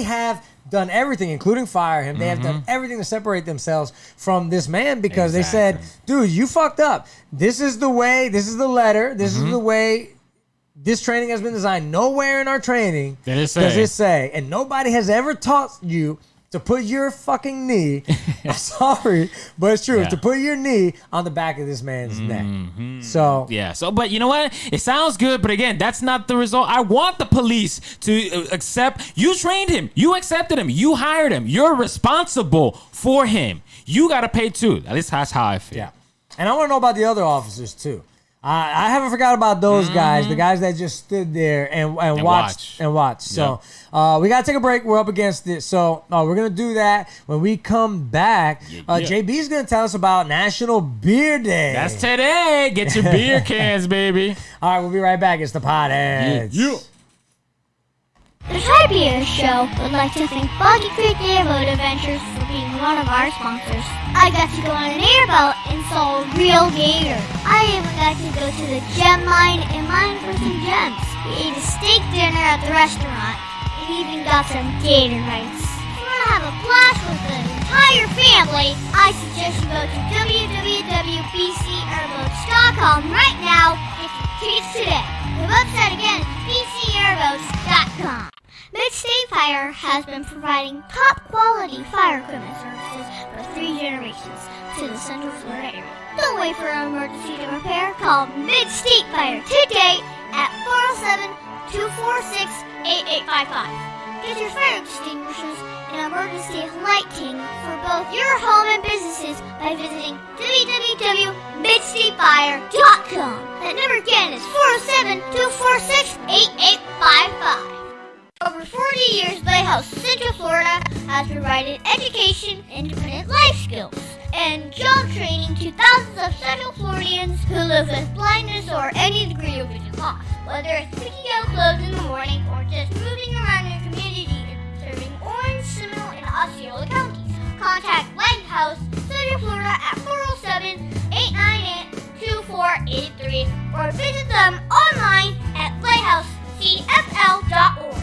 have done everything, including fire him. They have done everything to separate themselves from this man because they said, dude, you fucked up. This is the way, this is the letter, this is the way this training has been designed. Nowhere in our training does it say, and nobody has ever taught you to put your fucking knee, I'm sorry, but it's true, to put your knee on the back of this man's neck. So, but you know what? It sounds good, but again, that's not the result. I want the police to accept. You trained him. You accepted him. You hired him. You're responsible for him. You got to pay too. At least that's how I feel. Yeah. And I want to know about the other officers too. I haven't forgot about those guys, the guys that just stood there and watched. So we got to take a break. We're up against it. So we're going to do that. When we come back, JB's going to tell us about National Beer Day. That's today. Get your beer cans, baby. All right, we'll be right back. It's the Potheads. Yeah. The Tiberius Show would like to thank Boggy Creek Airboat Adventures for being one of our sponsors. I got to go on an airboat and saw a real gator. I even got to go to the gem mine and mine for some gems. We ate a steak dinner at the restaurant and even got some gator bites. If you want to have a blast with the entire family, I suggest you go to www.bcairboats.com right now and get your tickets today. The website again is bcairboats.com. Mid-State Fire has been providing top-quality fire equipment services for 3 generations to the Central Florida area. Don't wait for an emergency to repair. Call Mid-State Fire today at 407-246-8855. Get your fire extinguishers and emergency lighting for both your home and businesses by visiting www.midstatefire.com. That number again is 407-246-8855. Over 40 years, Lighthouse Central Florida has provided education, independent life skills, and job training to thousands of Central Floridians who live with blindness or any degree of vision loss. Whether it's picking out clothes in the morning or just moving around your community and serving Orange, Seminole, and Osceola counties, contact Lighthouse Central Florida at 407-898-2483 or visit them online at lighthousecfl.org.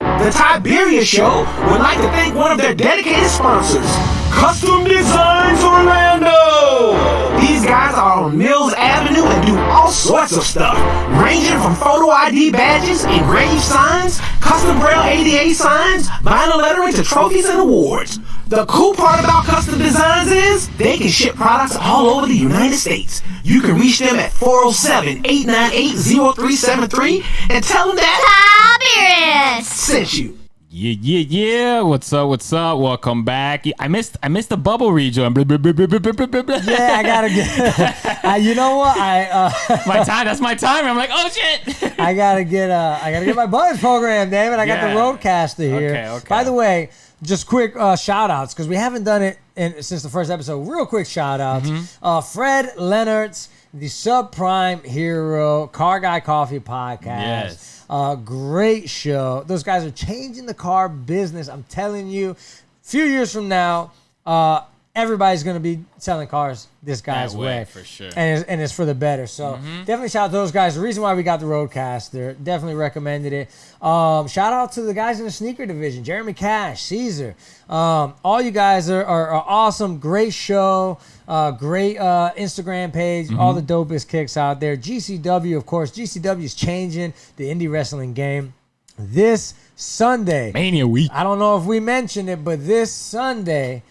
The Tiberius Show would like to thank one of their dedicated sponsors, Custom Designs Orlando. These guys are on Mills Avenue and do all sorts of stuff, ranging from photo ID badges, engraved signs, custom braille ADA signs, vinyl lettering to trophies and awards. The cool part about Custom Designs is they can ship products all over the United States. You can reach them at 407-898-0373 and tell them that Tiberius sent you. Yeah. What's up? Welcome back. I missed the bubble rejoin. Yeah, I gotta get. You know what? That's my time. I'm like, oh shit. I gotta get my buttons program, David. I got the Roadcaster here. Okay. By the way, just quick shout outs because we haven't done it since the first episode. Real quick shout outs. Fred Leonard's the Subprime Hero Car Guy Coffee Podcast. Yes. Great show. Those guys are changing the car business. I'm telling you, a few years from now, everybody's going to be selling cars this guy's way. For sure. And it's for the better. So definitely shout out to those guys. The reason why we got the Roadcaster, definitely recommended it. Shout out to the guys in the sneaker division, Jeremy Cash, Caesar. All you guys are awesome. Great show. Great Instagram page. All the dopest kicks out there. GCW, of course. GCW is changing the indie wrestling game. This Sunday. Mania week. I don't know if we mentioned it, but this Sunday...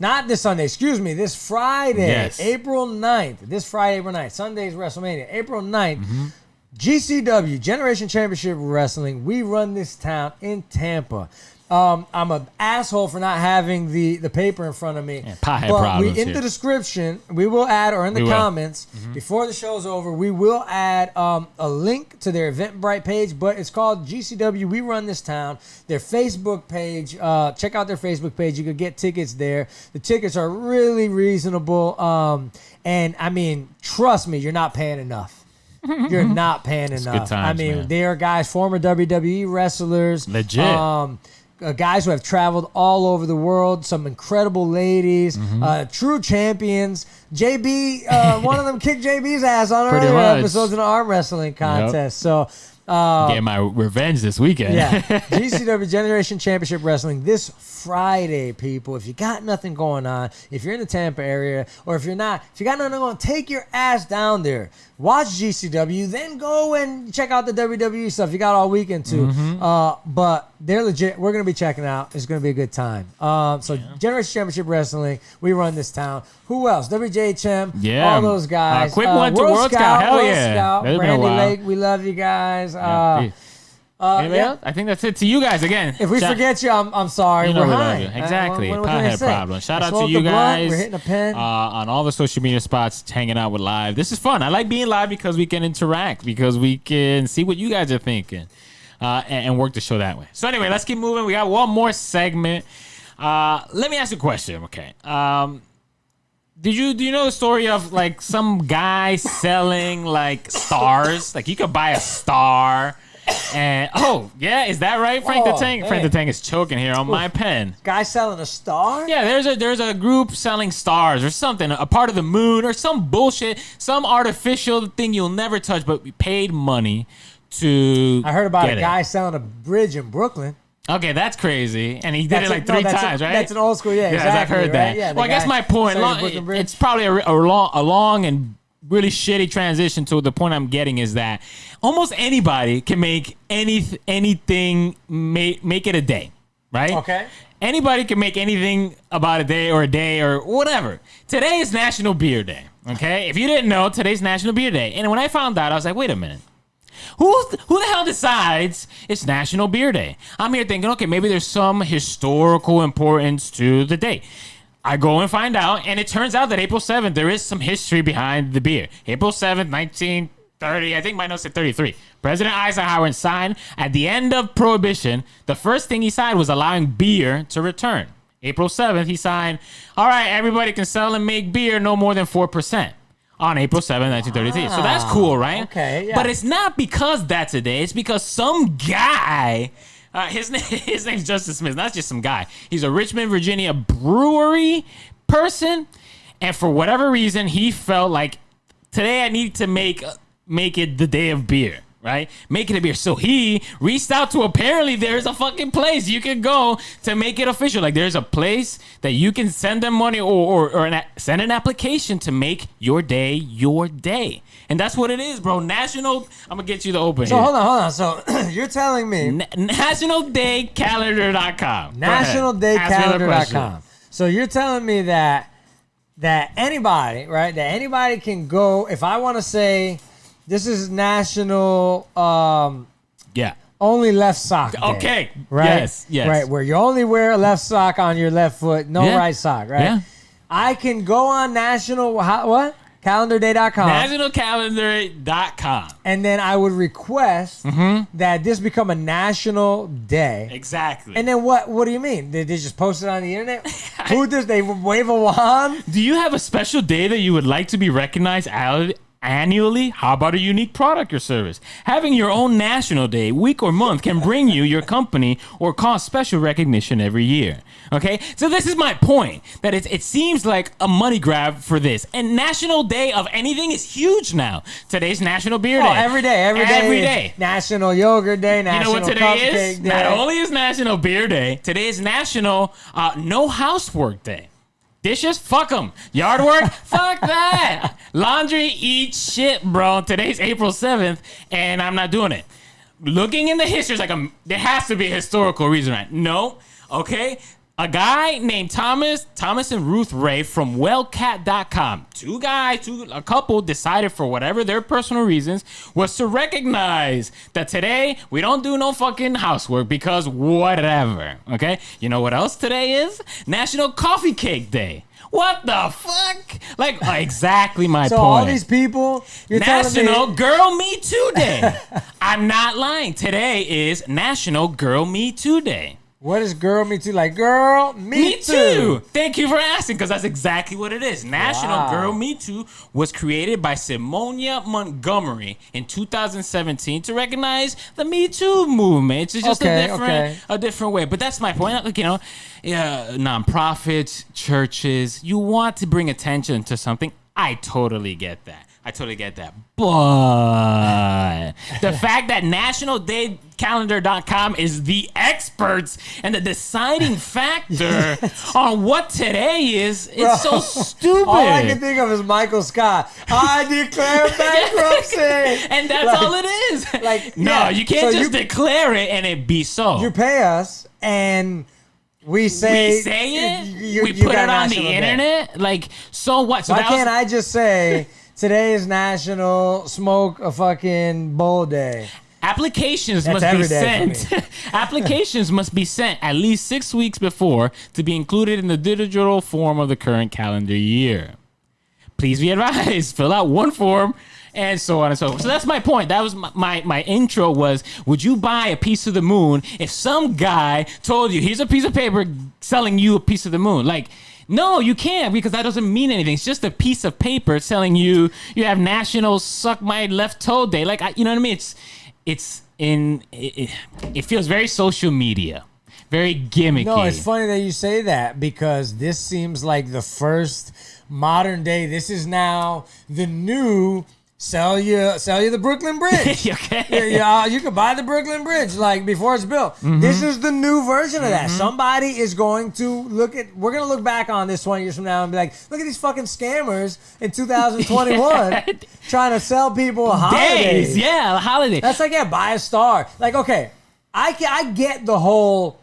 Not this Sunday, excuse me. This Friday, April 9th. This Friday, April 9th. Sunday's WrestleMania. April 9th. GCW, Generation Championship Wrestling. We run this town in Tampa. I'm an asshole for not having the paper in front of me. But in the description, we will add, or in the comments, before the show's over, we will add a link to their Eventbrite page, but it's called GCW We Run This Town. Their Facebook page, check out their Facebook page. You could get tickets there. The tickets are really reasonable. And, I mean, trust me, you're not paying enough. You're not paying enough. Good times, man. They are guys, former WWE wrestlers. Legit. Guys who have traveled all over the world, some incredible ladies, true champions. JB, one of them kicked JB's ass on earlier episodes in the arm wrestling contest. So, get my revenge this weekend. Yeah, GCW Generation Championship Wrestling this Friday, people. If you got nothing going on, if you're in the Tampa area, or if you got nothing going on, take your ass down there. Watch GCW, then go and check out the WWE stuff. You got all weekend too. But they're legit. We're going to be checking out. It's going to be a good time. Generation Championship Wrestling, we run this town. Who else? WJHM, all those guys. Quick one to World Scout. Hell yeah. Scout, Brandy Lake, we love you guys. Anybody else? I think that's it to you guys again. If we forget you, I'm sorry. We're high. Exactly. What Pothead problem. Shout out to you guys. We're hitting a pen. On all the social media spots, hanging out with live. This is fun. I like being live because we can interact, because we can see what you guys are thinking, and work the show that way. So anyway, let's keep moving. We got one more segment. Let me ask you a question. Okay. Do you know the story of like some guy selling like stars? Like you could buy a star And is that right, Frank the Tank? hey. Frank the Tank is choking here on my pen. Guy selling a star? Yeah, there's a group selling stars or something, a part of the moon or some bullshit, some artificial thing you'll never touch, but we paid money to. I heard about get a guy selling a bridge in Brooklyn. Okay, that's crazy, and he did it like three times, right? That's an old school, yeah. Exactly, I've heard that. Right? Yeah, well, I guess my point, it's probably a long and really shitty transition to the point I'm getting is that almost anybody can make anything make it a day, right? Okay. Anybody can make anything about a day or whatever. Today is National Beer Day, okay? If you didn't know, today's National Beer Day. And when I found out, I was like, wait a minute. Who the hell decides it's National Beer Day? I'm here thinking, okay, maybe there's some historical importance to the day. I go and find out, and it turns out that April 7th, there is some history behind the beer. April 7th, 1930, I think my note said 33. President Eisenhower signed at the end of Prohibition, the first thing he signed was allowing beer to return. April 7th, he signed, all right, everybody can sell and make beer no more than 4%. On April 7th, 1933. So that's cool, right? Okay, yeah. But it's not because that's a day. It's because some guy, his name's Justice Smith. Not just some guy. He's a Richmond, Virginia brewery person. And for whatever reason, he felt like today I need to make it the day of beer. Right? Make it a beer. So he reached out to, apparently there's a fucking place you can go to make it official. Like there's a place that you can send them money or send an application to make your day your day. And that's what it is, bro. I'm gonna get you the open So here. hold on. So you're telling me NationalDayCalendar.com. NationalDayCalendar.com. So you're telling me that anybody, right? That anybody can go, if I want to say this is National only left sock day. Okay. Right? Yes. Right, where you only wear a left sock on your left foot, no right sock, right? Yeah. I can go on calendarday.com. NationalCalendar.com. And then I would request that this become a national day. Exactly. And then what do you mean? Did they just post it on the internet? Who does they wave a wand? Do you have a special day that you would like to be recognized annually? How about a unique product or service? Having your own national day, week or month can bring you, your company, or cause special recognition every year. Okay? So this is my point, that it seems like a money grab for this. And National Day of anything is huge now. Today's National Beer Day. Every day. National Yogurt Day, National You know what today is? Day. Not only is National Beer Day, today is National No Housework Day. Dishes? Fuck them. Yard work? Fuck that. Laundry? Eat shit, bro. Today's April 7th, and I'm not doing it. Looking in the history, it's like there has to be a historical reason, right? No. Okay. A guy named Thomas and Ruth Ray from Wellcat.com. A couple decided for whatever their personal reasons was to recognize that today we don't do no fucking housework because whatever. Okay? You know what else today is? National Coffee Cake Day. What the fuck? Like, exactly my so point. All these people, you're National Girl Me Too Day. I'm not lying. Today is National Girl Me Too Day. What is Girl Me Too? Like, girl, me too. Thank you for asking, because that's exactly what it is. National Girl Me Too was created by Simonia Montgomery in 2017 to recognize the Me Too movement. It's just a different way. But that's my point. Like, nonprofits, churches, you want to bring attention to something. I totally get that. But the fact that NationalDayCalendar.com is the experts and the deciding factor on what today is, it's so stupid. All I can think of is Michael Scott. I declare bankruptcy. And that's all it is. You can't just declare it and it be so. You pay us and we say it. We put it on the internet. Like, so what? So why can't I just say today is National Smoke a Fucking Bowl Day? Applications must be sent. Applications must be sent at least 6 weeks before to be included in the digital form of the current calendar year. Please be advised, fill out one form, and so on and so forth. So that's my point. That was my intro was, would you buy a piece of the moon if some guy told you, here's a piece of paper selling you a piece of the moon? Like, no, you can't, because that doesn't mean anything. It's just a piece of paper telling you have National Suck My Left Toe Day. Like, you know what I mean? it feels very social media, very gimmicky. No, it's funny that you say that because this seems like the first modern day. This is now the new sell you the Brooklyn Bridge. Okay. Yeah, you can buy the Brooklyn Bridge like before it's built. This is the new version of that. Somebody is going to we're going to look back on this 20 years from now and be like, look at these fucking scammers in 2021 trying to sell people a holiday. Days, yeah, a holiday. That's like, yeah, buy a star. Like, okay, I get the whole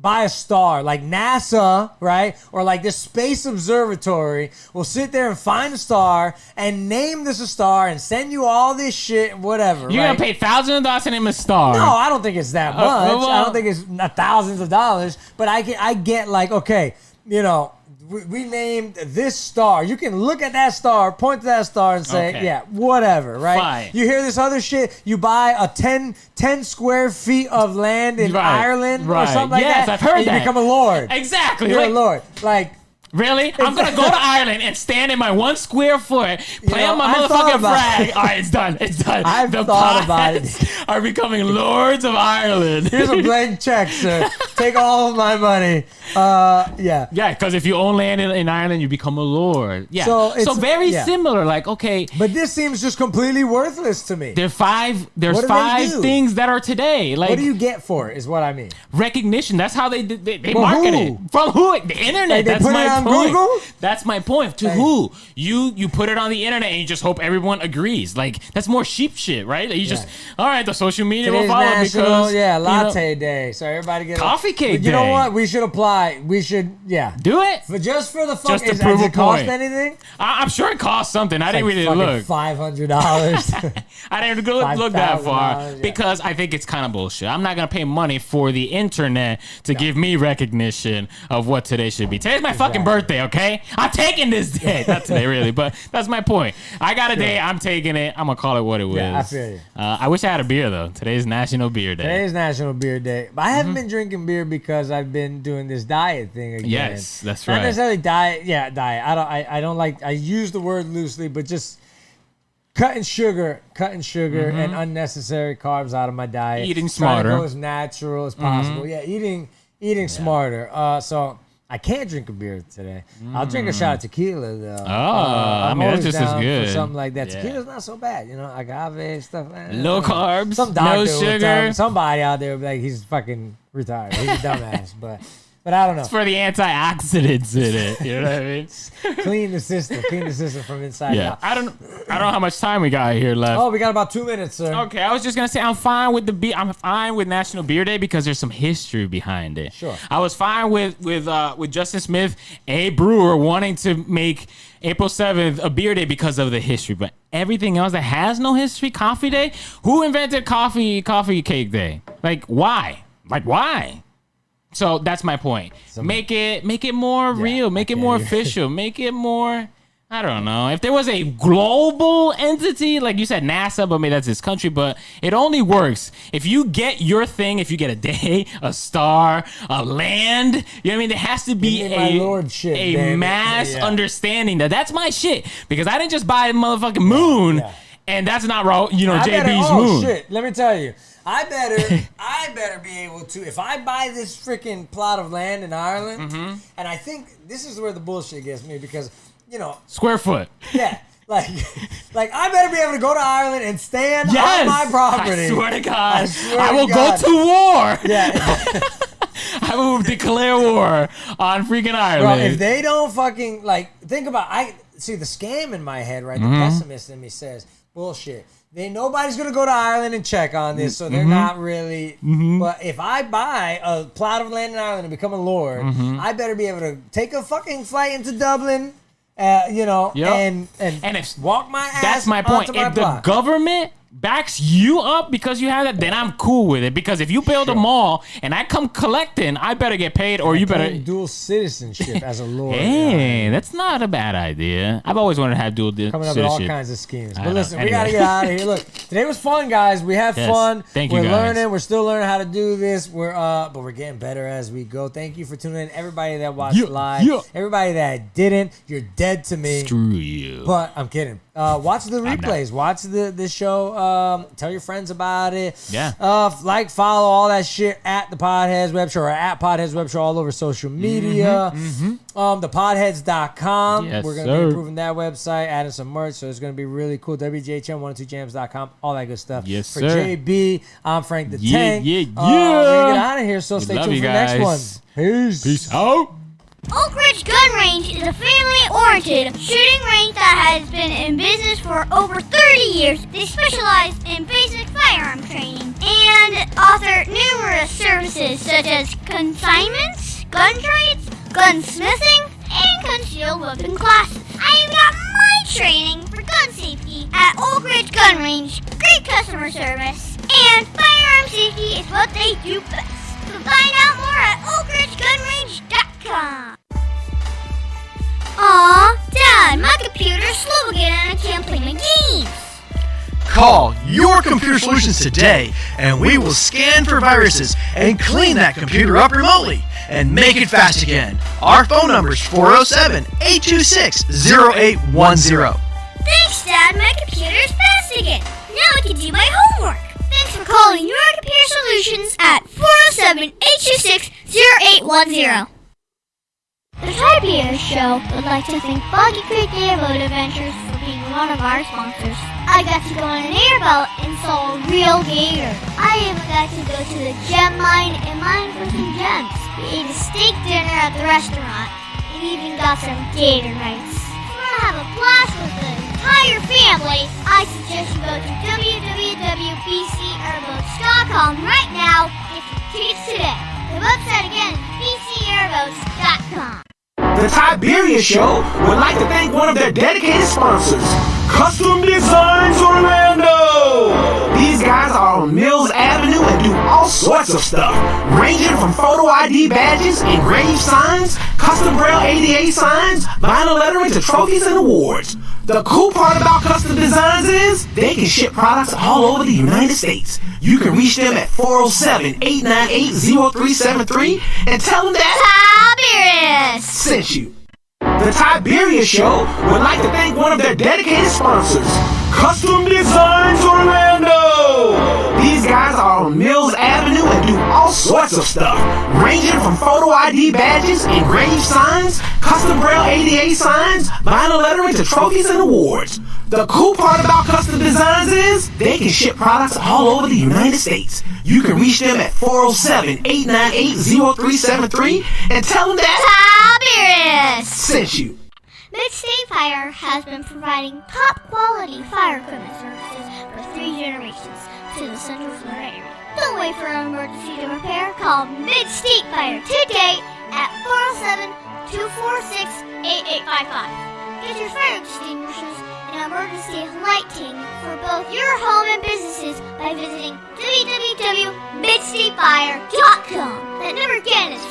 buy a star, like NASA, right? Or like this space observatory will sit there and find a star and name this a star and send you all this shit, whatever. You're right? gonna pay thousands of dollars to name a star. No, I don't think it's that much. well, I don't think it's thousands of dollars, but I get like, okay, you know, we named this star. You can look at that star, point to that star, and say, Okay. yeah, whatever, right? Fine. You hear this other shit, you buy a 10 square feet of land in Ireland or something like that. Yes, I've heard and that. you become a lord. Exactly. You're like, a lord. Like, really? I'm gonna go to Ireland and stand in my 1 square foot, play on my I've thought motherfucking about flag. it. All right, it's done. It's done. I've the thought about it. Potheads are becoming lords of Ireland. Here's a blank check, sir. Take all of my money. Yeah. Yeah, because if you own land in Ireland, you become a lord. Yeah. So So, it's- very yeah. similar. Like, okay, But this seems just completely worthless to me. there's What do they five do? things that are today. Like, What do you get for it, is what I mean. recognition. That's how they From market who? it. From who? The internet. Like, they That's put my it on point. Google? That's my point. To Like- who? You put it on the internet and you just hope everyone agrees. Like, that's more sheep shit, right? Like, you just, all right, the social media will Today's follow national, because you know, latte day. So everybody get Coffee cake But you know day. what? We should apply. We should, do it. just for the fuck. Just to Does prove a it cost point. anything? I'm sure it costs something. I didn't really look. $500. I didn't look that far $5,000, yeah. because I think it's kind of bullshit. I'm not gonna pay money for the internet to give me recognition of what today should be. Today's my fucking birthday, okay? I'm taking this day. Not today, really, but that's my point. I got a day. I'm taking it. I'm gonna call it what it was. Yeah, I feel you. I wish I had a beer though. Today's National Beer Day. Today's National Beer Day. But I haven't been drinking beer because I've been doing this diet thing again. Yes, that's Not right. necessarily diet. Yeah, diet. I don't like. I use the word loosely, but just cutting sugar and unnecessary carbs out of my diet. Eating Trying to smarter. go as natural as possible. Yeah, eating smarter. So I can't drink a beer today. I'll drink a shot of tequila though. I mean, that's always just as down good. for something like that. Yeah. Tequila's not so bad, you know. Agave stuff. Low carbs, Some no doctor will tell sugar. me- somebody out there will be like, he's fucking retired. He's a dumbass, but I don't know. It's for the antioxidants in it. You know what I mean? Clean the system from inside Yeah. out. I don't know how much time we got here left. Oh, we got about 2 minutes, sir. Okay, I was just gonna say I'm fine with I'm fine with National Beer Day because there's some history behind it. Sure. I was fine with Justin Smith, a brewer, wanting to make April 7th a beer day because of the history, but everything else that has no history, Coffee Day. Who invented coffee cake day? Like why? So that's my point. Make it more real. Make it more official. Make it more. I don't know. If there was a global entity, like you said, NASA, but maybe that's this country, but it only works if you get your thing, if you get a day, a star, a land, you know what I mean? There has to be Give me my lordship, damn it. mass Yeah. understanding that's my shit. Because I didn't just buy a motherfucking moon, and that's not raw, JB's moon. Shit. Let me tell you. I better be able to, if I buy this freaking plot of land in Ireland, and I think this is where the bullshit gets me because, you know. Square foot. Yeah. Like I better be able to go to Ireland and stand Yes! on my property. I swear to God. I will go to war. Yeah. I will declare war on freaking Ireland. Bro, if they don't fucking, think about, see the scam in my head, right? The pessimist in me says, bullshit. Nobody's going to go to Ireland and check on this, so they're not really. But if I buy a plot of land in Ireland and become a lord, I better be able to take a fucking flight into Dublin, and if walk my ass. that's my point. onto my If the block. government backs you up because you have that, then I'm cool with it. Because if you build a mall and I come collecting, I better get paid, or you better claim dual citizenship as a lord. Hey, that's not a bad idea. I've always wanted to have dual Coming up with citizenship. all kinds of schemes. I But know. listen, we Anyway. got to get out of here. Look, today was fun, guys. We had Yes. fun. Thank you, We're guys. learning. We're still learning how to do this. But we're getting better as we go. Thank you for tuning in. Everybody that watched live. yeah. Everybody that didn't, you're dead to me. Screw you. But I'm kidding. Watch the replays. Watch the show Tell your friends about it. Yeah. Like, follow all that shit at the Podheads Web Show or at Podheads Web Show all over social media. Thepodheads.com. Yes, We're going to sir. be improving that website, adding some merch, so it's going to be really cool. WJHM102jams.com, all that good stuff. Yes, for sir. JB, I'm Frank the Yeah, Tank. yeah, We're going to yeah. get out of here, so We stay love tuned you for the next one. guys. Peace. Peace out. Oak Ridge Gun Range is a family-oriented shooting range that has been in business for over 30 years. They specialize in basic firearm training and offer numerous services such as consignments, gun trades, gunsmithing, and concealed weapon classes. I even got my training for gun safety at Oak Ridge Gun Range. Great customer service, and firearm safety is what they do best. So find out more at oakridgegunrange.com. Aw, Dad, my computer's slow again and I can't play my games. Call Your Computer Solutions today, and we will scan for viruses and clean that computer up remotely and make it fast again. Our phone number is 407-826-0810. Thanks, Dad, my computer's fast again. Now I can do my homework. Thanks for calling Your Computer Solutions at 407-826-0810. The Tiberius Show would like to thank Boggy Creek Airboat Adventures for being one of our sponsors. I got to go on an airboat and saw a real gator. I even got to go to the gem mine and mine for some gems. We ate a steak dinner at the restaurant and even got some gator nights. If you want to have a blast with the entire family, I suggest you go to www.bcairboats.com right now and get your tickets today. The website again is bcairboats.com. The Tiberius Show would like to thank one of their dedicated sponsors, Custom Designs Orlando. These guys are on Mills Avenue and do all sorts of stuff, ranging from photo ID badges, engraved signs, custom braille ADA signs, vinyl lettering to trophies and awards. The cool part about Custom Designs is they can ship products all over the United States. You can reach them at 407-898-0373 and tell them that Tiberius sent you. The Tiberius Show would like to thank one of their dedicated sponsors, Custom Designs Orlando. These guys are on Mills Avenue and do all sorts of stuff, ranging from photo ID badges, engraved signs, custom braille ADA signs, vinyl lettering to trophies and awards. The cool part about Custom Designs is they can ship products all over the United States. You can reach them at 407-898-0373 and tell them that Tiberius sent you. Mid-State Fire has been providing top-quality fire equipment services for 3 generations to the Central Florida area. Don't wait for an emergency to repair. Call Mid-State Fire today at 407-246-8855. Get your fire extinguishers and emergency lighting for both your home and businesses by visiting www.midstatefire.com. That number again is